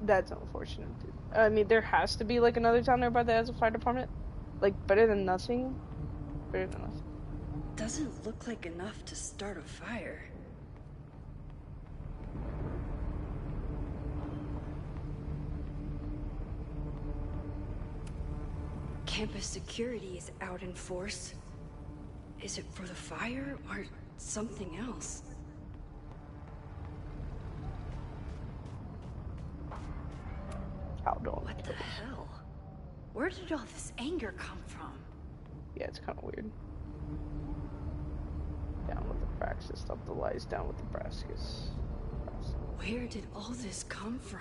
That's unfortunate, dude. I mean, there has to be like another town nearby that has a fire department. Like, better than nothing. Better than nothing. Doesn't look like enough to start a fire. Campus security is out in force. Is it for the fire or something else? What the hell? Where did all this anger come from? Yeah, it's kind of weird. Down with the Praxis, stop the lies. Down with the Praxis. Where did all this come from?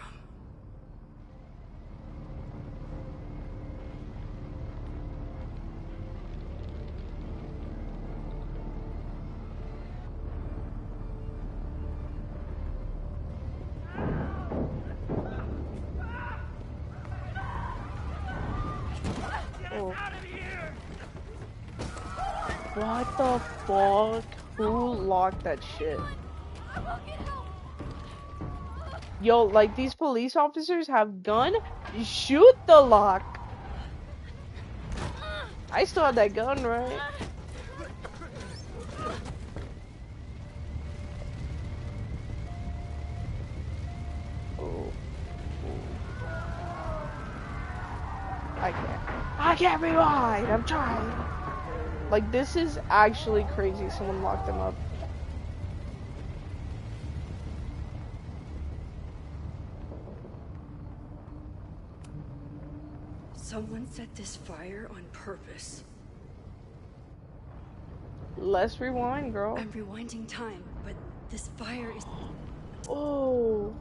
What the fuck? Who locked that shit? Yo, like, these police officers have gun? Shoot the lock! I still have that gun, right? Oh. I can't rewind! I'm trying! Like, this is actually crazy. Someone locked them up. Someone set this fire on purpose. Let's rewind, girl. I'm rewinding time, but this fire is... Oh.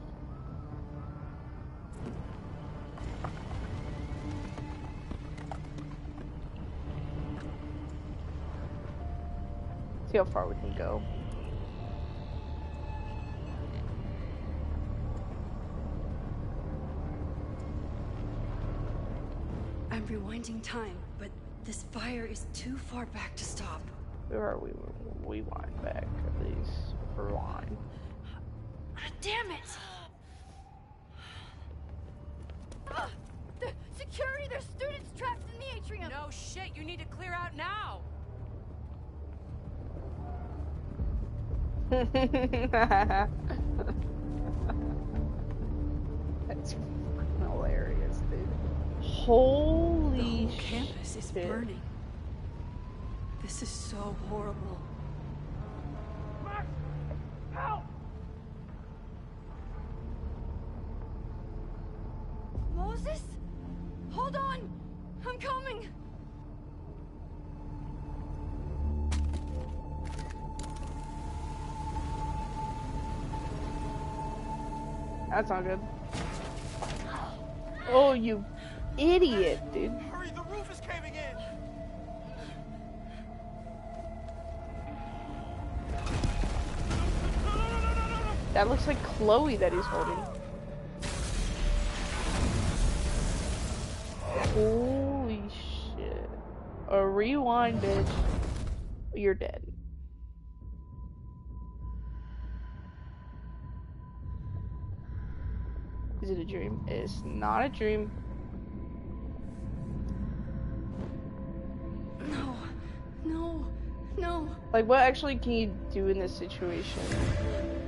See how far we can go. I'm rewinding time, but this fire is too far back to stop. Where are we? Rewind back, at least. Rewind. Damn it! The security, there's students trapped in the atrium. No shit, you need to clear out now. That's hilarious, dude. Holy The whole shit. campus is burning. This is so horrible. Max! Help! Moses? Hold on! I'm coming! That's not good. Oh, you idiot, dude. Hurry, the roof is caving in! That looks like Chloe that he's holding. Holy shit. A rewind, bitch. You're dead. Is it a dream? It's not a dream. No, no, no. Like, what actually can you do in this situation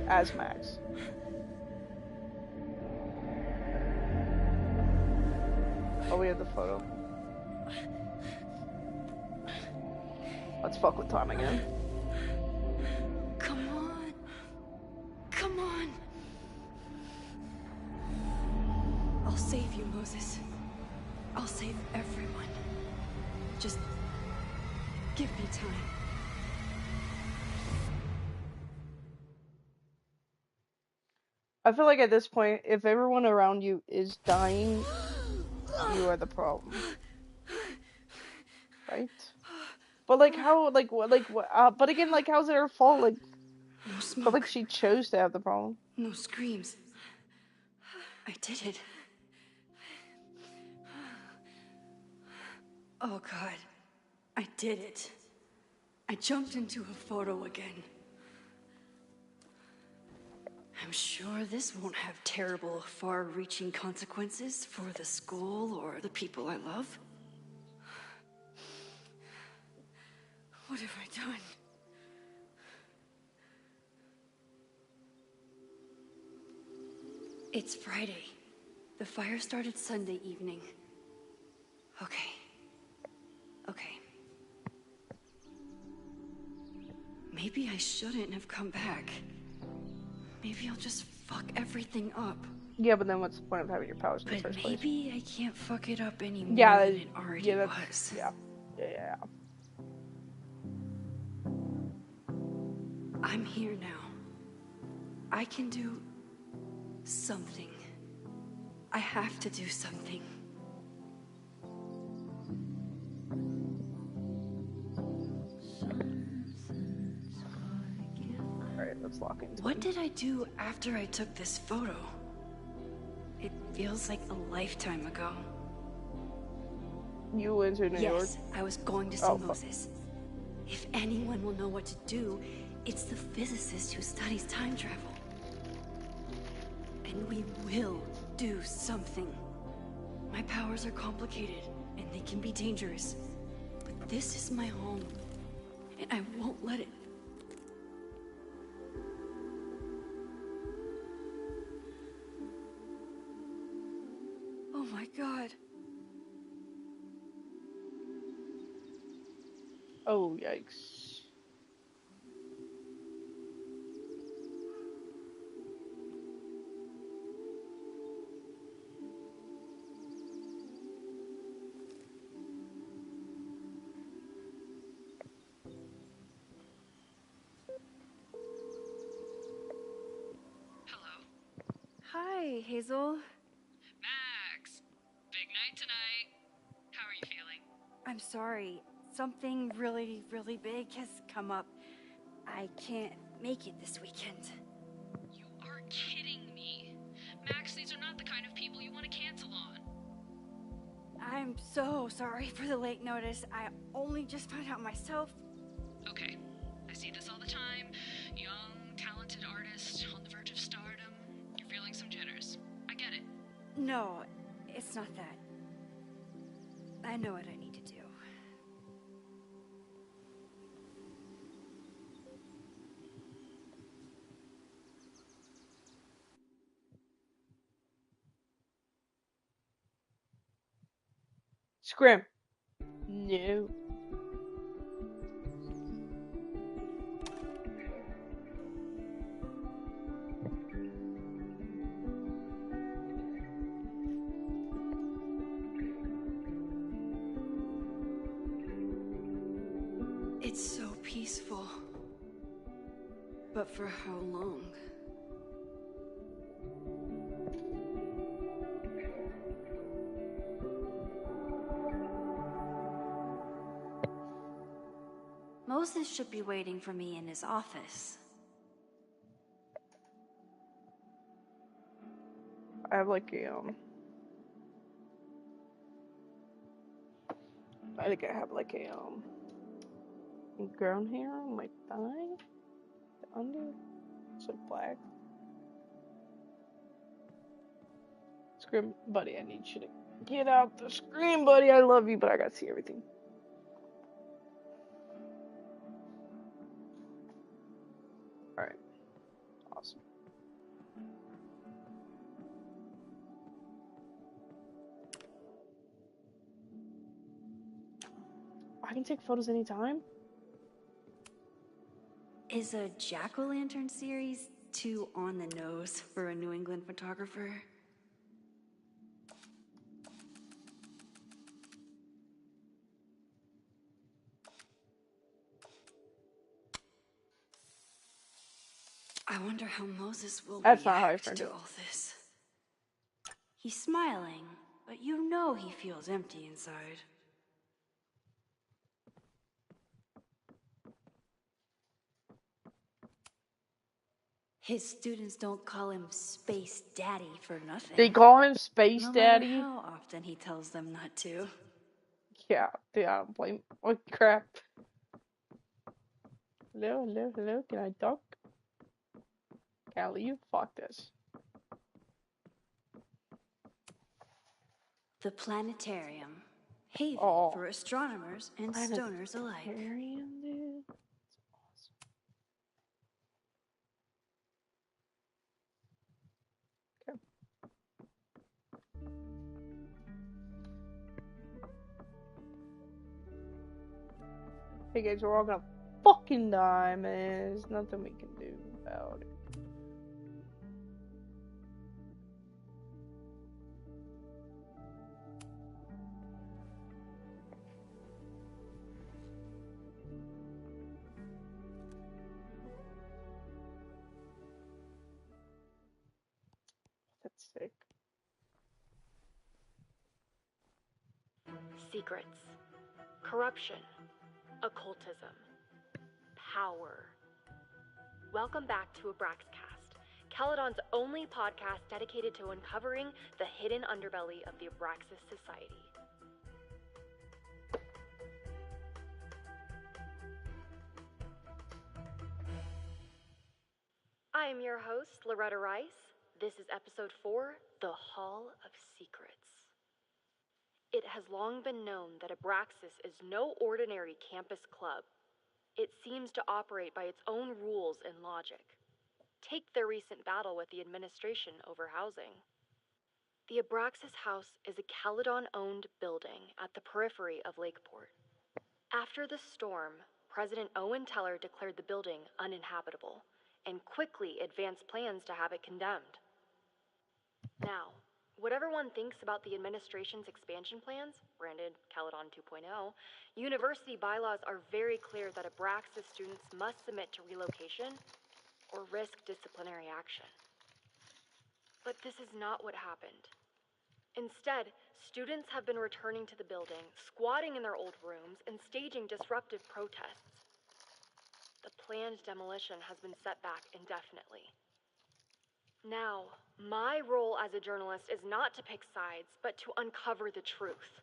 as Max? Oh, we have the photo. Let's fuck with time again. Come on. Come on. I'll save you, Moses. I'll save everyone. Just give me time. I feel like at this point, if everyone around you is dying, you are the problem. Right? But like how, like what, but again, like how's it her fault? Like, No smoke. but like she chose to have the problem. No screams. I did it. Oh God, I did it. I jumped into a photo again. I'm sure this won't have terrible, far-reaching consequences for the school or the people I love. What have I done? It's Friday. The fire started Sunday evening. Okay. Okay. Maybe I shouldn't have come back. Maybe I'll just fuck everything up. Yeah, but then what's the point of having your powers in the But first place? maybe I can't fuck it up anymore Yeah, than it already yeah, was. yeah, yeah. I'm here now. I can do something. I have to do something. Alright, let's lock into What it. did I do after I took this photo? It feels like a lifetime ago. You went to New York? Yes, I was going to see Oh, fuck. Moses. If anyone will know what to do, it's the physicist who studies time travel. And we will do something. My powers are complicated, and they can be dangerous. But this is my home, and I won't let it. Oh my God. Oh, yikes. Hi, Hazel. Max, big night tonight. How are you feeling? I'm sorry. Something really, really big has come up. I can't make it this weekend. You are kidding me. Max, these are not the kind of people you want to cancel on. I'm so sorry for the late notice. I only just found out myself. Okay, I see this all the time. Young, talented artist on the verge of stardom. No, it's not that. I know what I need to do. Scrim. No. It's so peaceful. But for how long? Moses should be waiting for me in his office. I have like a I think I have like a ground hair on my thigh. The under. It's like black. Scrim, buddy, I need you to get out the screen, buddy. I love you, but I gotta see everything. Alright. Awesome. I can take photos anytime. Is a jack-o'-lantern series too on the nose for a New England photographer? I wonder how Moses will react to all this. He's smiling, but you know he feels empty inside. His students don't call him Space Daddy for nothing. They call him Space Daddy? No matter how often he tells them not to. Yeah, I don't blame. What crap? Hello, hello, hello. Can I talk? Can I leave? Fuck this. The planetarium. Haven for astronomers and stoners alike. Planetarium, dude. That's awesome. Okay. Hey guys, we're all gonna fucking die, man. There's nothing we can do about it. That's sick. Secrets. Corruption. Occultism. Power. Welcome back to Abraxcast, Caledon's only podcast dedicated to uncovering the hidden underbelly of the Abraxas Society. I am your host, Loretta Rice. This is episode 4, The Hall of Secrets. It has long been known that Abraxas is no ordinary campus club. It seems to operate by its own rules and logic. Take their recent battle with the administration over housing. The Abraxas House is a Caledon-owned building at the periphery of Lakeport. After the storm, President Owen Teller declared the building uninhabitable and quickly advanced plans to have it condemned. Now, whatever one thinks about the administration's expansion plans, branded Caledon 2.0, university bylaws are very clear that Abraxas students must submit to relocation or risk disciplinary action. But this is not what happened. Instead, students have been returning to the building, squatting in their old rooms, and staging disruptive protests. The planned demolition has been set back indefinitely. Now, my role as a journalist is not to pick sides, but to uncover the truth.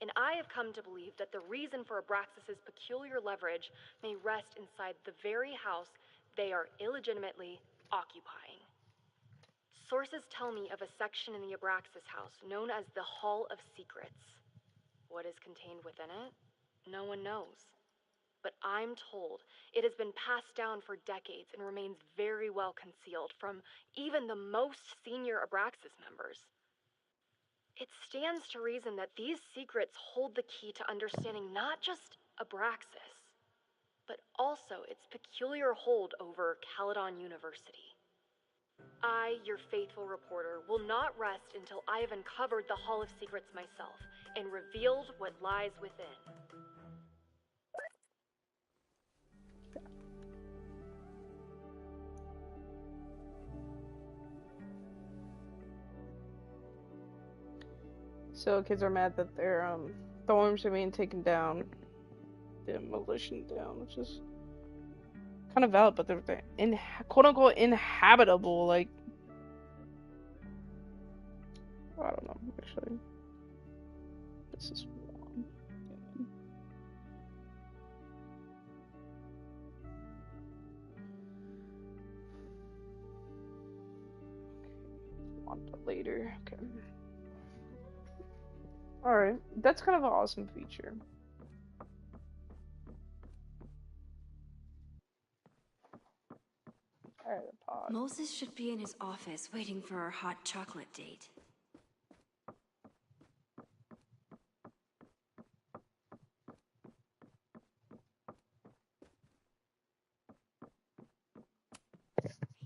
And I have come to believe that the reason for Abraxas's peculiar leverage may rest inside the very house they are illegitimately occupying. Sources tell me of a section in the Abraxas house known as the Hall of Secrets. What is contained within it? No one knows. But I'm told it has been passed down for decades and remains very well concealed from even the most senior Abraxas members. It stands to reason that these secrets hold the key to understanding not just Abraxas, but also its peculiar hold over Caledon University. I, your faithful reporter, will not rest until I have uncovered the Hall of Secrets myself and revealed what lies within. So kids are mad that their dorms are being taken down, demolition down, which is kind of valid, but they're quote unquote inhabitable. Like, I don't know actually. This is one. On to later. Okay. Alright, that's kind of an awesome feature. Alright, pod. Moses should be in his office waiting for our hot chocolate date.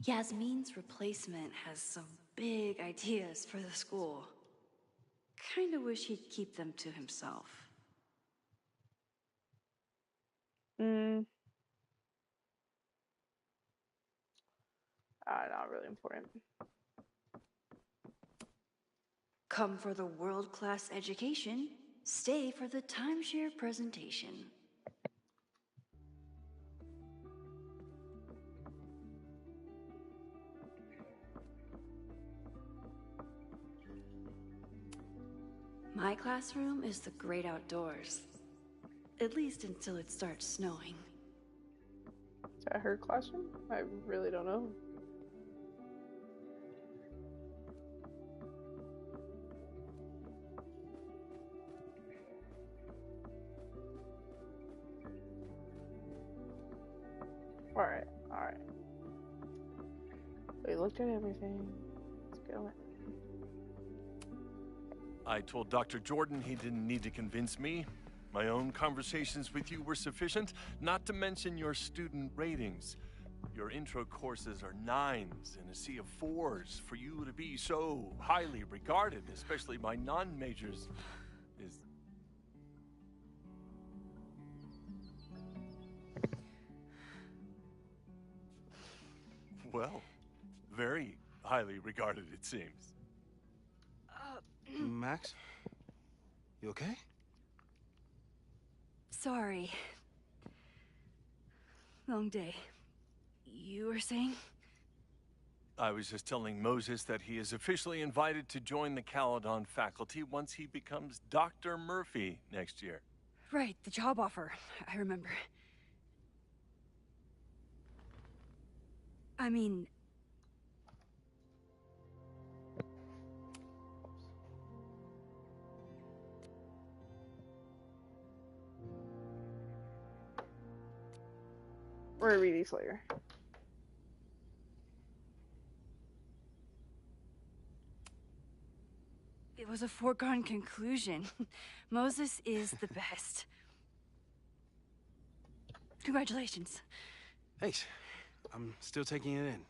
Yasmin's replacement has some big ideas for the school. Kinda wish he'd keep them to himself. Not really important. Come for the world-class education, stay for the timeshare presentation. My classroom is the great outdoors. At least until it starts snowing. Is that her classroom? I really don't know. Alright. We looked at everything. Let's go. I told Dr. Jordan he didn't need to convince me. My own conversations with you were sufficient, not to mention your student ratings. Your intro courses are 9s in a sea of 4s. For you to be so highly regarded, especially by non-majors, is... Well, very highly regarded, it seems. Max? You okay? Sorry. Long day. You were saying? I was just telling Moses that he is officially invited to join the Caledon faculty once he becomes Dr. Murphy next year. Right, the job offer. I remember. I mean... We're gonna read these later. It was a foregone conclusion. Moses is the best. Congratulations. Thanks. I'm still taking it in.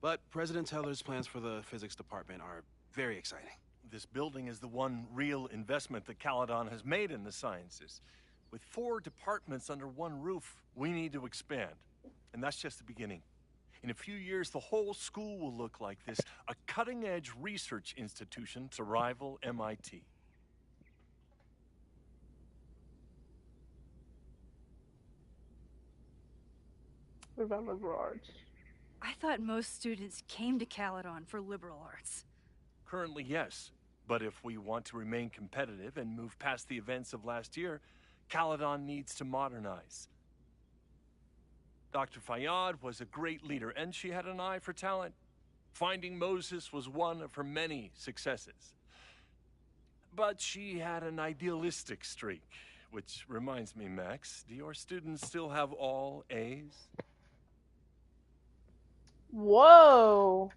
But President Teller's plans for the physics department are very exciting. This building is the one real investment that Caledon has made in the sciences. With 4 departments under one roof, we need to expand. And that's just the beginning. In a few years, the whole school will look like this, a cutting-edge research institution to rival MIT. What about liberal arts? I thought most students came to Caledon for liberal arts. Currently, yes. But if we want to remain competitive and move past the events of last year, Caledon needs to modernize. Dr. Fayyad was a great leader, and she had an eye for talent. Finding Moses was one of her many successes. But she had an idealistic streak, which reminds me, Max, do your students still have all A's? Whoa.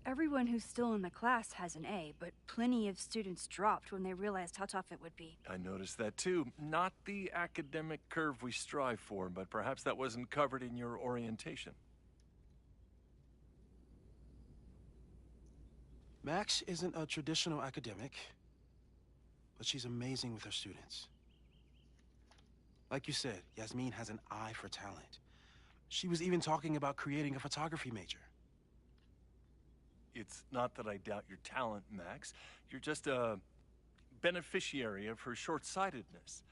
Everyone who's still in the class has an A, but plenty of students dropped when they realized how tough it would be. I noticed that too. Not the academic curve we strive for, but perhaps that wasn't covered in your orientation. Max isn't a traditional academic, but she's amazing with her students. Like you said, Yasmin has an eye for talent. She was even talking about creating a photography major. It's not that I doubt your talent, Max. You're just a beneficiary of her short-sightedness.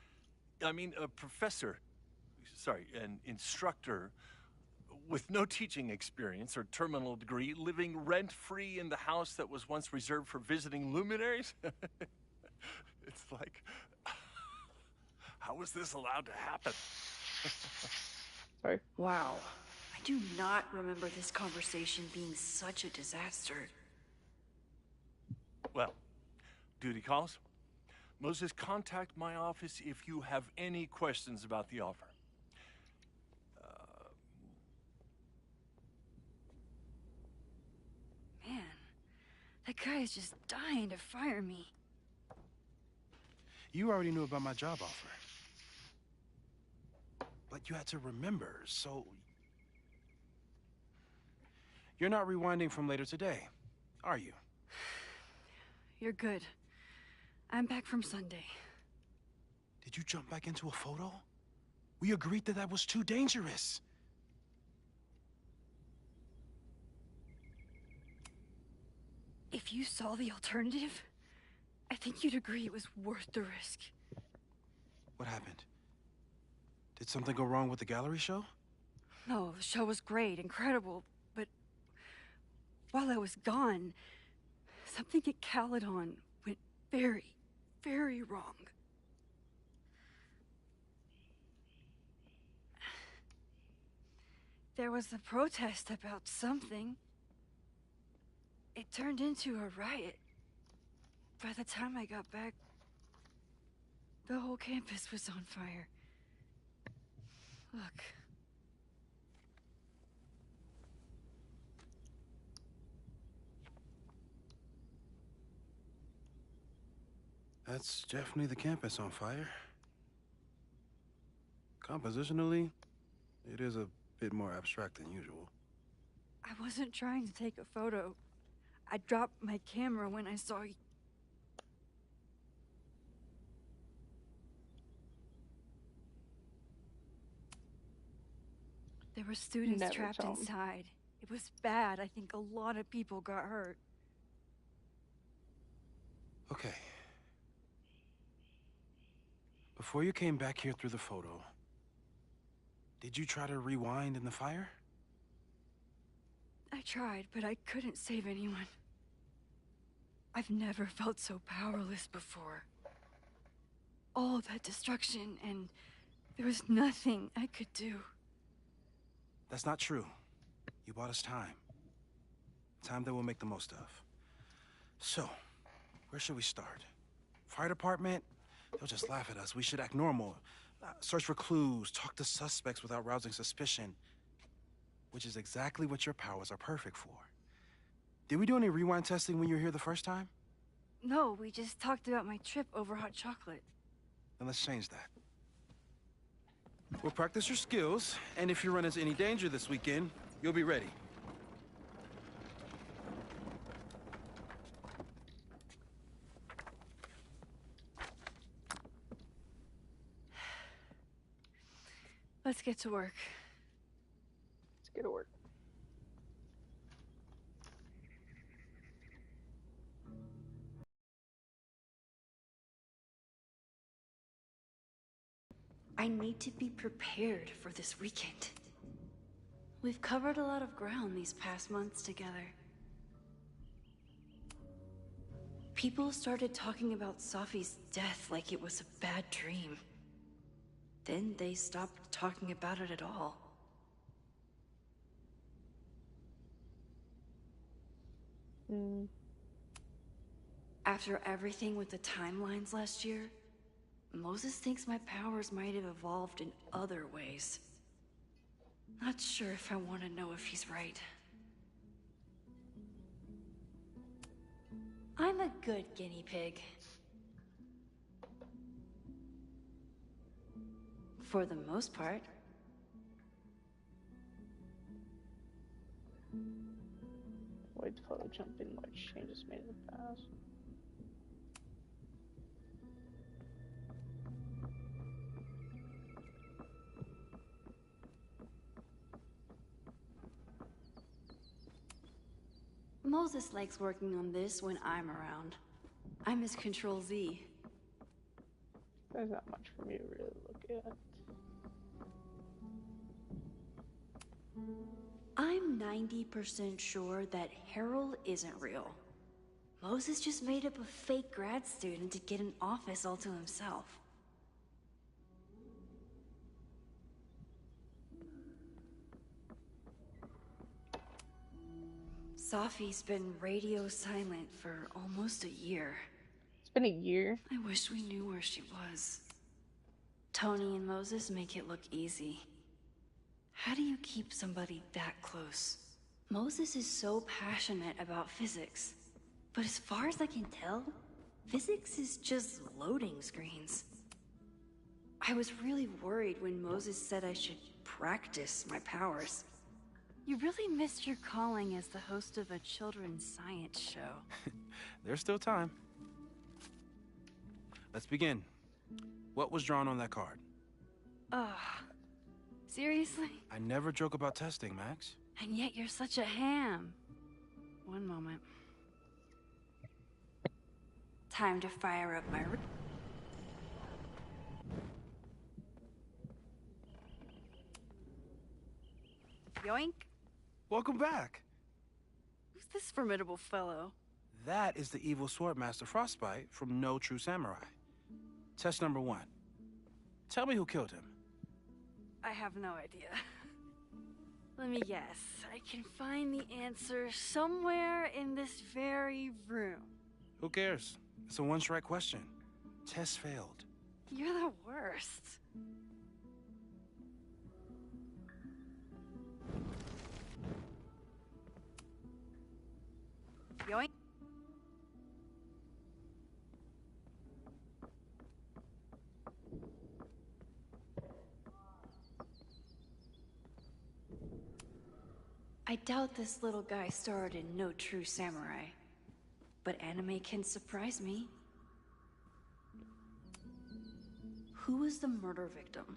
I mean, an instructor with no teaching experience or terminal degree, living rent-free in the house that was once reserved for visiting luminaries? It's like, how was this allowed to happen? Sorry. Wow. I do not remember this conversation being such a disaster. Well, duty calls. Moses, contact my office if you have any questions about the offer. Man, that guy is just dying to fire me. You already knew about my job offer. But you had to remember, so... You're not rewinding from later today, are you? You're good. I'm back from Sunday. Did you jump back into a photo? We agreed that that was too dangerous. If you saw the alternative, I think you'd agree it was worth the risk. What happened? Did something go wrong with the gallery show? No, the show was great, incredible, but while I was gone, something at Caledon went very, very wrong. There was a protest about something. It turned into a riot. By the time I got back, the whole campus was on fire. Look. That's definitely the campus on fire. Compositionally, it is a bit more abstract than usual. I wasn't trying to take a photo. I dropped my camera when I saw you. There were students Never trapped told. inside. It was bad. I think a lot of people got hurt. Okay. Before you came back here through the photo, did you try to rewind in the fire? I tried, but I couldn't save anyone. I've never felt so powerless before. All that destruction, and there was nothing I could do. That's not true. You bought us time. Time that we'll make the most of. So, where should we start? Fire department? They'll just laugh at us. We should act normal. Search for clues, talk to suspects without rousing suspicion. Which is exactly what your powers are perfect for. Did we do any rewind testing when you were here the first time? No, we just talked about my trip over hot chocolate. Then let's change that. We'll practice your skills, and if you run into any danger this weekend, you'll be ready. Let's get to work. Let's get to work. I need to be prepared for this weekend. We've covered a lot of ground these past months together. People started talking about Safi's death like it was a bad dream. Then they stopped talking about it at all. After everything with the timelines last year, Moses thinks my powers might have evolved in other ways. Not sure if I want to know if he's right. I'm a good guinea pig. For the most part. Avoid photo jumping, large changes made in the past. Moses likes working on this when I'm around. I'm his Control-Z. There's not much for me to really look at. I'm 90% sure that Harold isn't real. Moses just made up a fake grad student to get an office all to himself. Safi's been radio silent for almost a year. It's been a year? I wish we knew where she was. Tony and Moses make it look easy. How do you keep somebody that close? Moses is so passionate about physics. But as far as I can tell, physics is just loading screens. I was really worried when Moses said I should practice my powers. You really missed your calling as the host of a children's science show. There's still time. Let's begin. What was drawn on that card? Seriously? I never joke about testing, Max. And yet you're such a ham. One moment. Time to fire up my... Yoink. Welcome back. Who's this formidable fellow? That is the evil Swordmaster Frostbite from No True Samurai. Test number 1. Tell me who killed him. I have no idea. Let me guess. I can find the answer somewhere in this very room. Who cares? It's a one-strike question. Test failed. You're the worst. Yoink. I doubt this little guy starred in No True Samurai, but anime can surprise me. Who was the murder victim?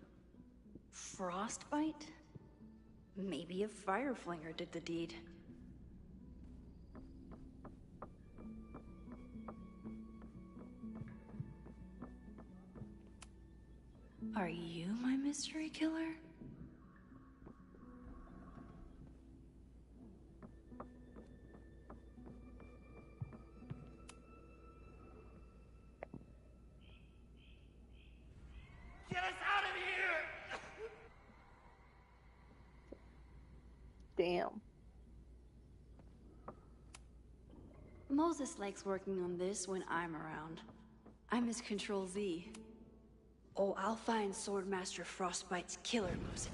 Frostbite? Maybe a Fireflinger did the deed. Are you my mystery killer? Get us out of here! Damn. Moses likes working on this when I'm around. I'm his Control-Z. Oh, I'll find Swordmaster Frostbite's killer, Moses.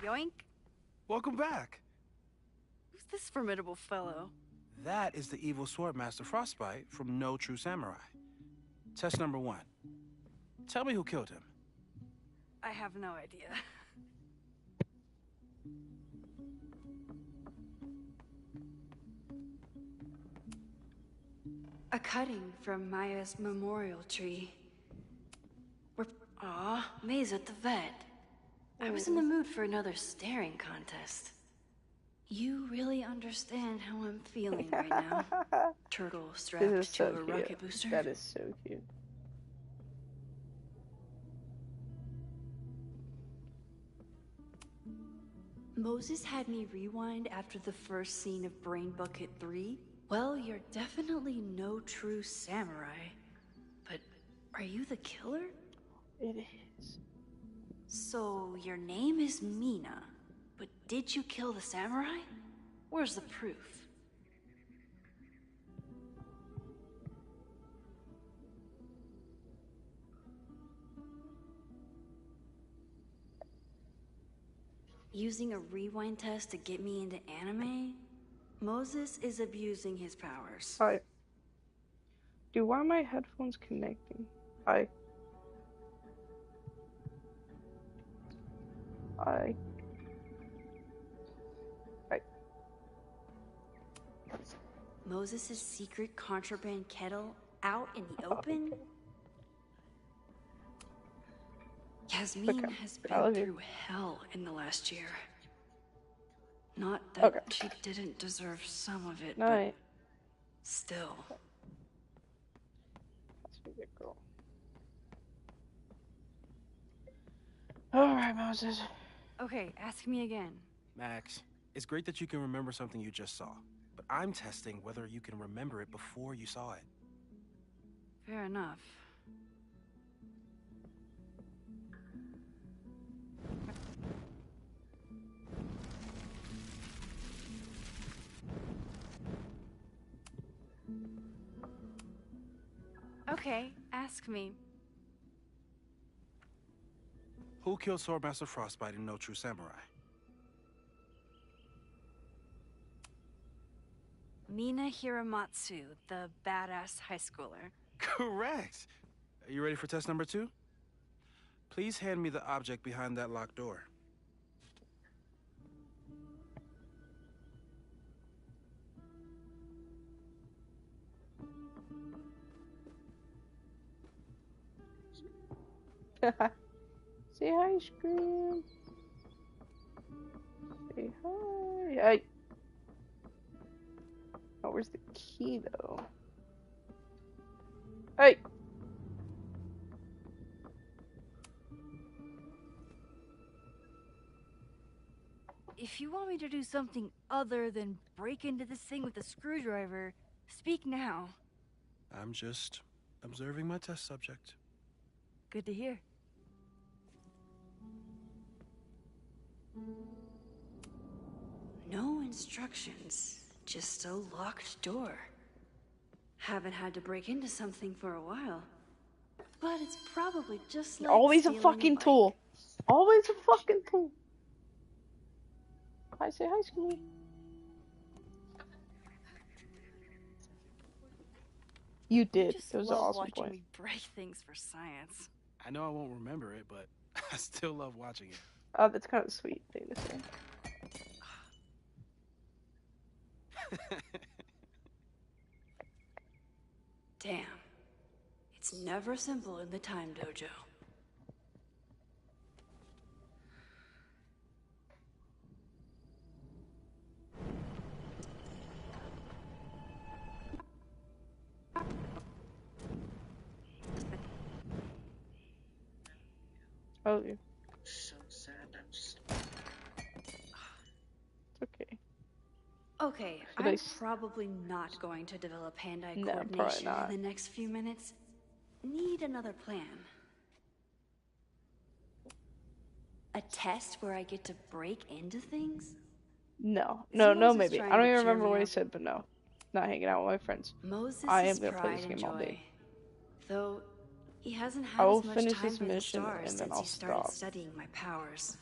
Yoink. Welcome back. Who's this formidable fellow? That is the evil Swordmaster Frostbite from No True Samurai. Test number 1. Tell me who killed him. I have no idea. A cutting from Maya's memorial tree. May's at the vet. I was in the mood for another staring contest. You really understand how I'm feeling right now. Turtle This strapped is to so a cute. rocket booster. That is so cute. Moses had me rewind after the first scene of Brain Bucket 3. Well, you're definitely no true samurai. But are you the killer? It is. So your name is Mina, but did you kill the samurai? Where's the proof? Using a rewind test to get me into anime? Moses is abusing his powers. Hi. Dude, why are my headphones connecting? Hi. Hi. Hi. Moses' secret contraband kettle out in the open? Yasmin has been through hell in the last year. Not that she didn't deserve some of it, but still. That's a good girl. Alright, Moses. Okay, ask me again. Max, it's great that you can remember something you just saw, but I'm testing whether you can remember it before you saw it. Fair enough. Okay, ask me. Who killed Swordmaster Frostbite in No True Samurai? Mina Hiramatsu, the badass high schooler. Correct! Are you ready for test number 2? Please hand me the object behind that locked door. Say hi, Scream. Say hi. Hey. Oh, where's the key, though? Hey. If you want me to do something other than break into this thing with a screwdriver, speak now. I'm just observing my test subject. Good to hear. No instructions, just a locked door. Haven't had to break into something for a while. But it's probably just like Always a stealing fucking bike. tool. Always a fucking tool. Hi, say hi, Scream. You did. Just It was an love awesome watching point. me break things for science. I know I won't remember it, but I still love watching it. Oh, that's kind of a sweet thing to say. Damn. It's never simple in the time dojo. Oh, yeah. So sad. I'm just... It's okay. Okay, Should I'm I probably not going to develop hand-eye No, probably coordination not. in the next few minutes. Need another plan. A test where I get to break into things? No. Is No, Moses maybe. trying I don't to even cheer remember me what he up? said, but no. Not hanging out with my friends. Moses I am is gonna play pride this and game all joy. day. Though he hasn't I had will as much finish time this for the mission stars and then since I'll he started stop. studying my powers.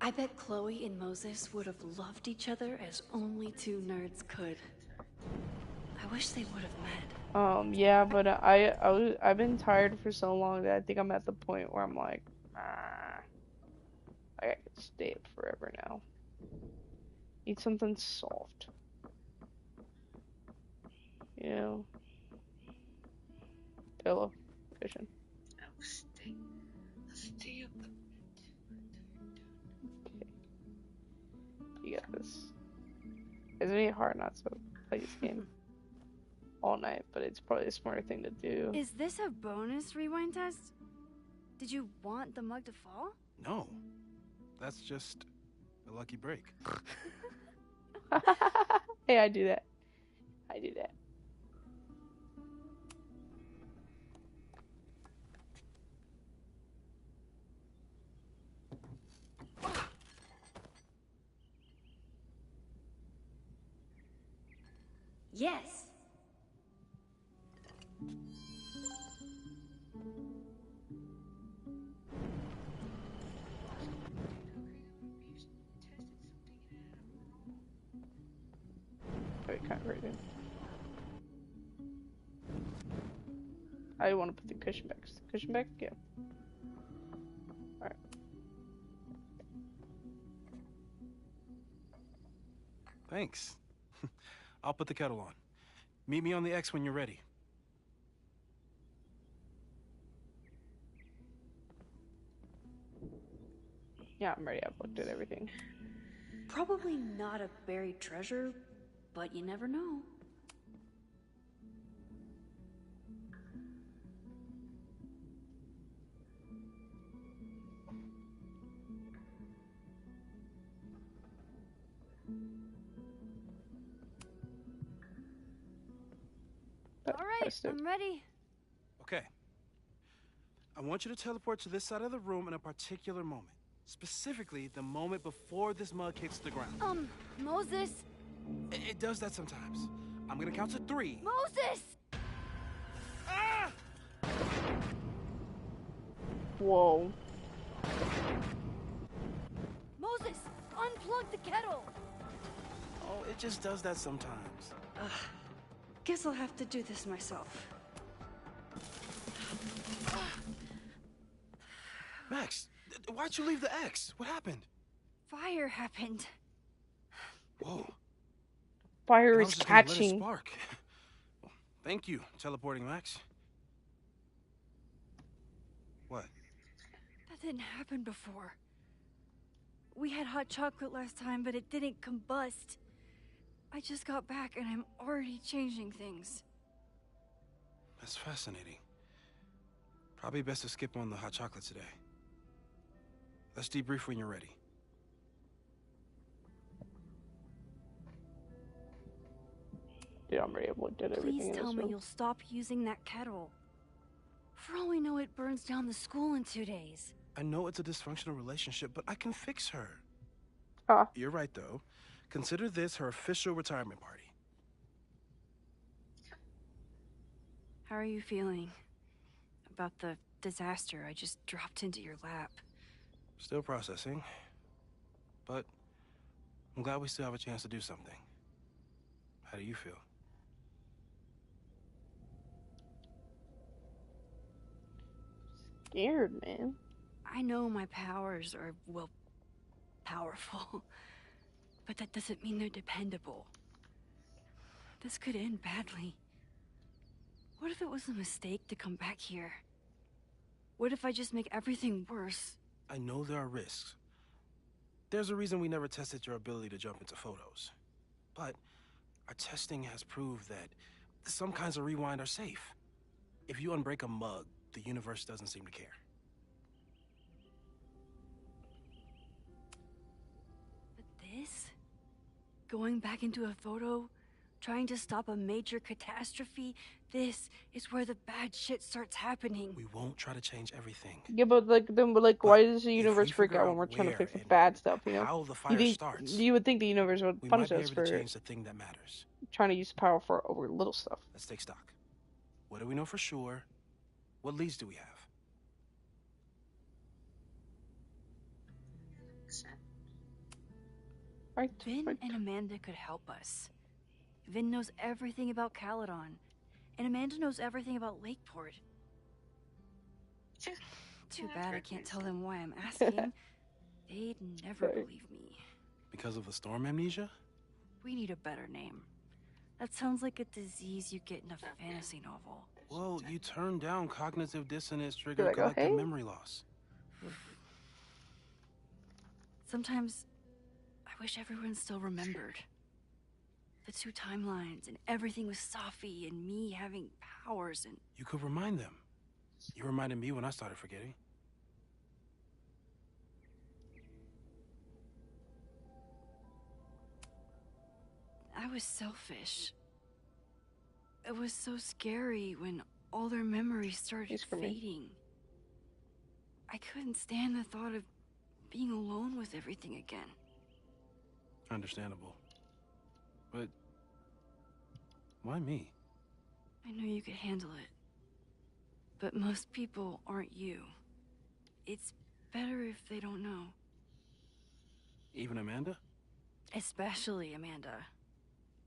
I bet Chloe and Moses would have loved each other as only two nerds could. I wish they would have met. Yeah, but I've been tired for so long that I think I'm at the point where I'm like, I could stay up forever now. Need something soft. You know? Pillow. Cushion. I'll stay up. It's really hard not to play this game all night, but it's probably a smarter thing to do. Is this a bonus rewind test? Did you want the mug to fall? No. That's just a lucky break. Hey, I do that. I do that. Yes. Very kind of right in. I want to put the cushion back. Is the cushion back? Yeah. Alright. Thanks. I'll put the kettle on. Meet me on the X when you're ready. Yeah, I'm ready. I've looked at everything. Probably not a buried treasure, but you never know. All right, I'm ready. Okay. I want you to teleport to this side of the room in a particular moment. Specifically, the moment before this mug hits the ground. Moses! It does that sometimes. I'm gonna count to 3. Moses! Ah! Whoa. Moses! Unplug the kettle! Oh, it just does that sometimes. Guess I'll have to do this myself. Max, why'd you leave the X? What happened? Fire happened. Whoa. Fire I is was just gonna let it catching. spark. Thank you, teleporting Max. What? That didn't happen before. We had hot chocolate last time, but it didn't combust. I just got back and I'm already changing things. That's fascinating. Probably best to skip on the hot chocolate today. Let's debrief when you're ready. Yeah, I'm ready. I've looked at everything. Please tell me you'll stop using that kettle. For all we know, it burns down the school in 2 days. I know it's a dysfunctional relationship, but I can fix her. Huh. You're right, though. Consider this her official retirement party. How are you feeling about the disaster I just dropped into your lap? Still processing. But I'm glad we still have a chance to do something. How do you feel? Scared, man. I know my powers are, well, powerful. But that doesn't mean they're dependable. This could end badly. What if it was a mistake to come back here? What if I just make everything worse? I know there are risks. There's a reason we never tested your ability to jump into photos. But our testing has proved that some kinds of rewind are safe. If you unbreak a mug, the universe doesn't seem to care. But this? Going back into a photo? Trying to stop a major catastrophe? This is where the bad shit starts happening. We won't try to change everything. Yeah, but why does the universe freak out when we're trying to fix the bad stuff? You know, how the fire starts, you would think the universe would punish us for change the thing that matters. Trying to use power for over little stuff. Let's take stock. What do we know for sure? What leads do we have? Right. Vin and Amanda could help us. Vin knows everything about Caledon, and Amanda knows everything about Lakeport. Too bad I can't tell them why I'm asking. They'd never believe me. Because of the storm amnesia? We need a better name. That sounds like a disease you get in a fantasy novel. Well, you turn down cognitive dissonance triggered You're like, collective okay. memory loss. Sometimes I wish everyone still remembered. The two timelines, and everything with Safi and me having powers and... You could remind them. You reminded me when I started forgetting. I was selfish. It was so scary when all their memories started fading. I couldn't stand the thought of being alone with everything again. Understandable. But why me? I knew you could handle it. But most people aren't you. It's better if they don't know. Even Amanda? Especially Amanda.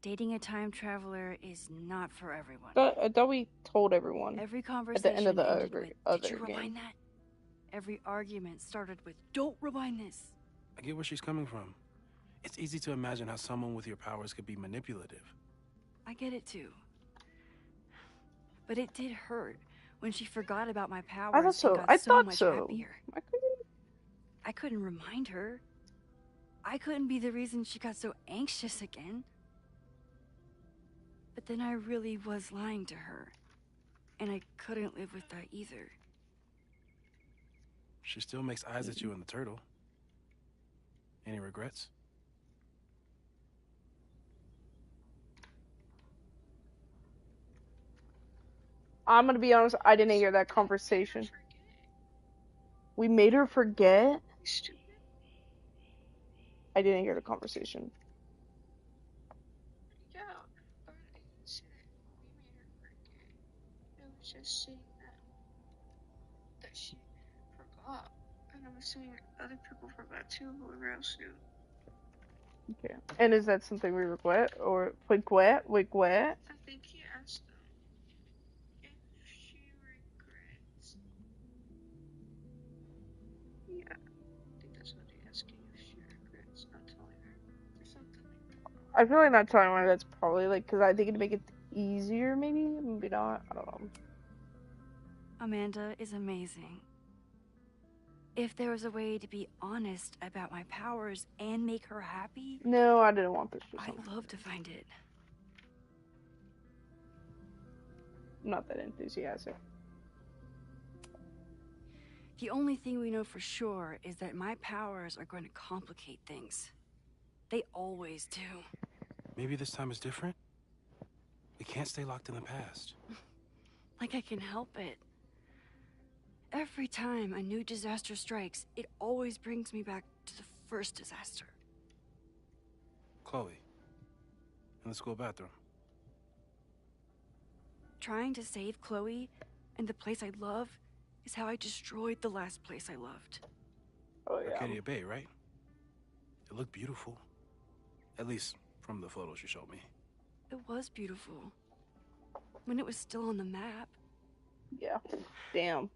Dating a time traveler is not for everyone. I thought we told everyone. Every conversation at the end of the ended with, other "Did you game. rewind that?" Every argument started with, "Don't rewind this." I get where she's coming from. It's easy to imagine how someone with your powers could be manipulative. I get it too. But it did hurt when she forgot about my powers I thought so. and got I so thought much so. happier. I couldn't remind her. I couldn't be the reason she got so anxious again. But then I really was lying to her. And I couldn't live with that either. She still makes eyes at you and the turtle. Any regrets? I'm gonna be honest, I didn't hear that conversation. We made her forget? I didn't hear the conversation. Yeah, but I didn't say that we made her forget. It was just saying that she forgot. And I'm assuming other people forgot too, whoever else knew. Okay. And is that something we regret? Or regret? I think he asked them if she regrets. Yeah, I think that's what they asking, if she regrets not telling her or something like that. I feel like not telling her that's probably like, because I think it'd make it easier, maybe? Maybe not. I don't know. Amanda is amazing. If there was a way to be honest about my powers and make her happy... No, I didn't want this. I'd love to find it. I'm not that enthusiastic. The only thing we know for sure is that my powers are going to complicate things. They always do. Maybe this time is different? We can't stay locked in the past. Like I can help it. Every time a new disaster strikes, it always brings me back to the first disaster. Chloe, in the school bathroom. Trying to save Chloe and the place I love is how I destroyed the last place I loved. Oh, yeah. Arcadia Bay, right? It looked beautiful. At least from the photos you showed me. It was beautiful. When it was still on the map. Yeah. Damn.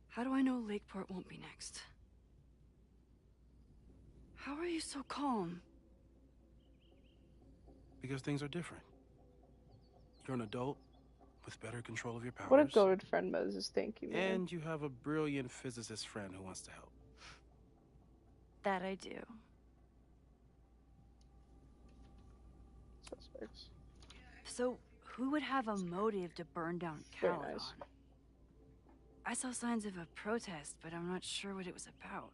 How do I know Lakeport won't be next? How are you so calm? Because things are different. You're an adult with better control of your powers. What a good friend, Moses. Thank you, man. And you have a brilliant physicist friend who wants to help. That I do. Suspects. So, who would have a motive to burn down Very Caledon? nice. I saw signs of a protest, but I'm not sure what it was about.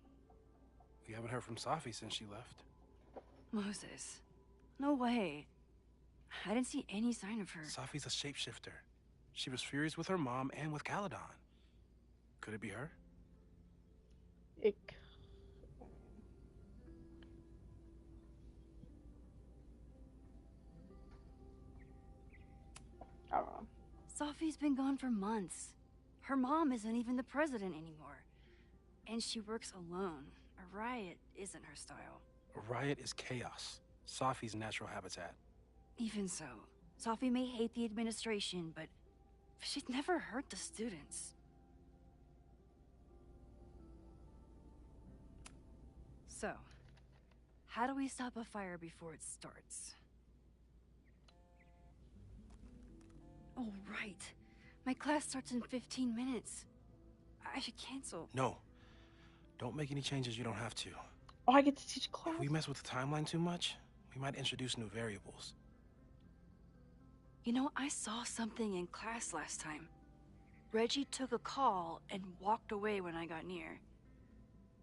We haven't heard from Safi since she left. Moses. No way. I didn't see any sign of her. Safi's a shapeshifter. She was furious with her mom and with Caledon. Could it be her? I don't know. Safi's been gone for months. Her mom isn't even the president anymore. And she works alone. A riot isn't her style. A riot is chaos. Safi's natural habitat. Even so, Safi may hate the administration, but she'd never hurt the students. So, how do we stop a fire before it starts? Oh, right. My class starts in 15 minutes. I should cancel. No. Don't make any changes you don't have to. Oh, I get to teach class. If we mess with the timeline too much, We might introduce new variables. You know, I saw something in class last time. Reggie took a call and walked away when I got near.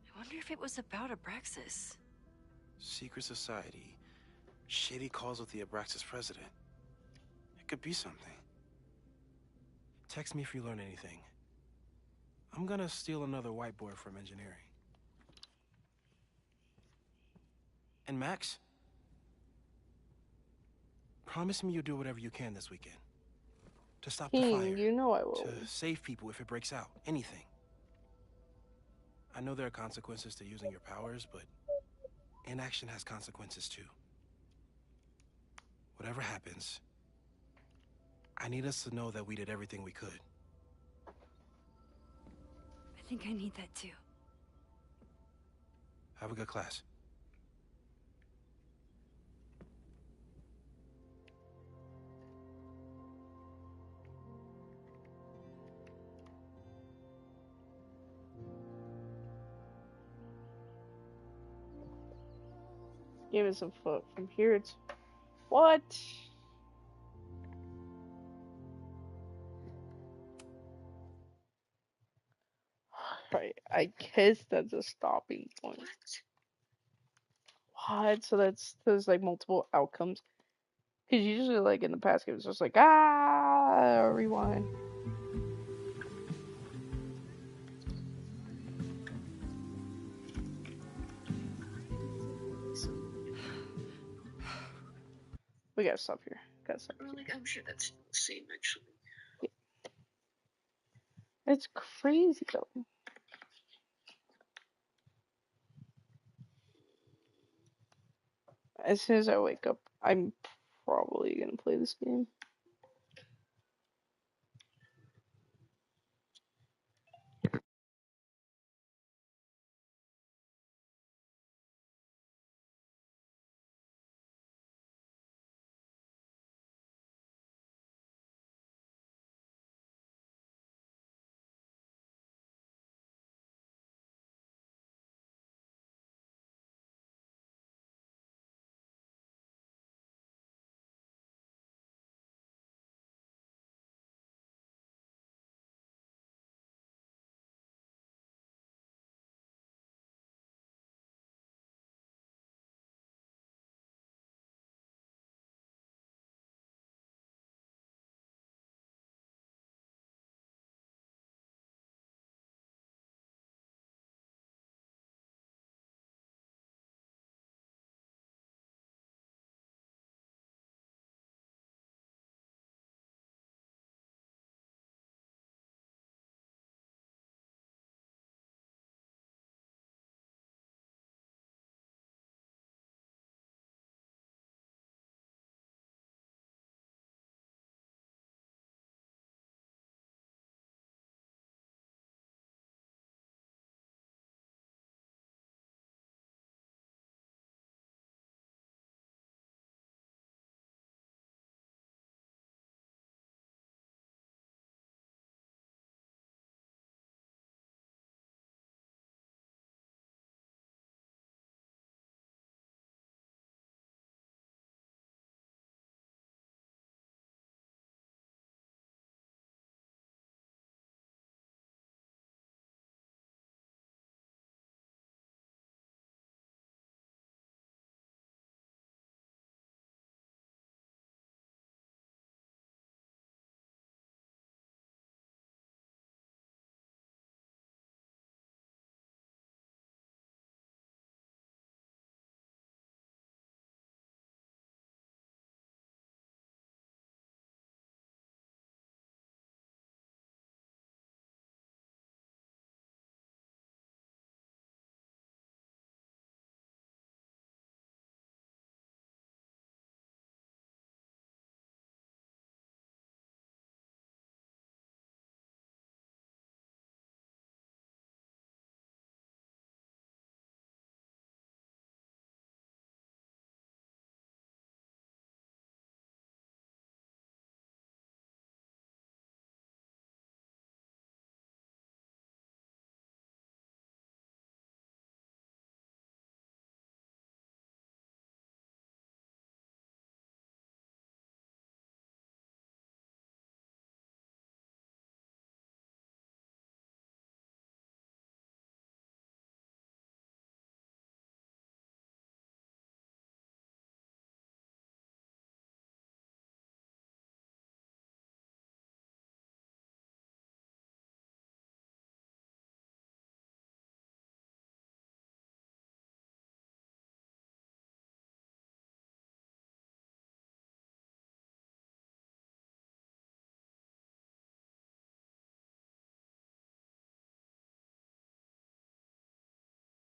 I wonder if it was about Abraxas. Secret society. Shady calls with the Abraxas president. It could be something. Text me if you learn anything. I'm gonna steal another whiteboard from engineering. And Max? Promise me you'll do whatever you can this weekend. To stop the fire. You know I will. To save people if it breaks out. Anything. I know there are consequences to using your powers, but inaction has consequences too. Whatever happens, I need us to know that we did everything we could. I think I need that too. Have a good class. Give us a foot from here. It's what? Right, I guess that's a stopping point. What? So there's like multiple outcomes. Because usually, like in the past games, it's just like rewind. We gotta stop here. Gotta stop here. I'm sure that's the same actually. Yeah. It's crazy though. As soon as I wake up, I'm probably gonna play this game.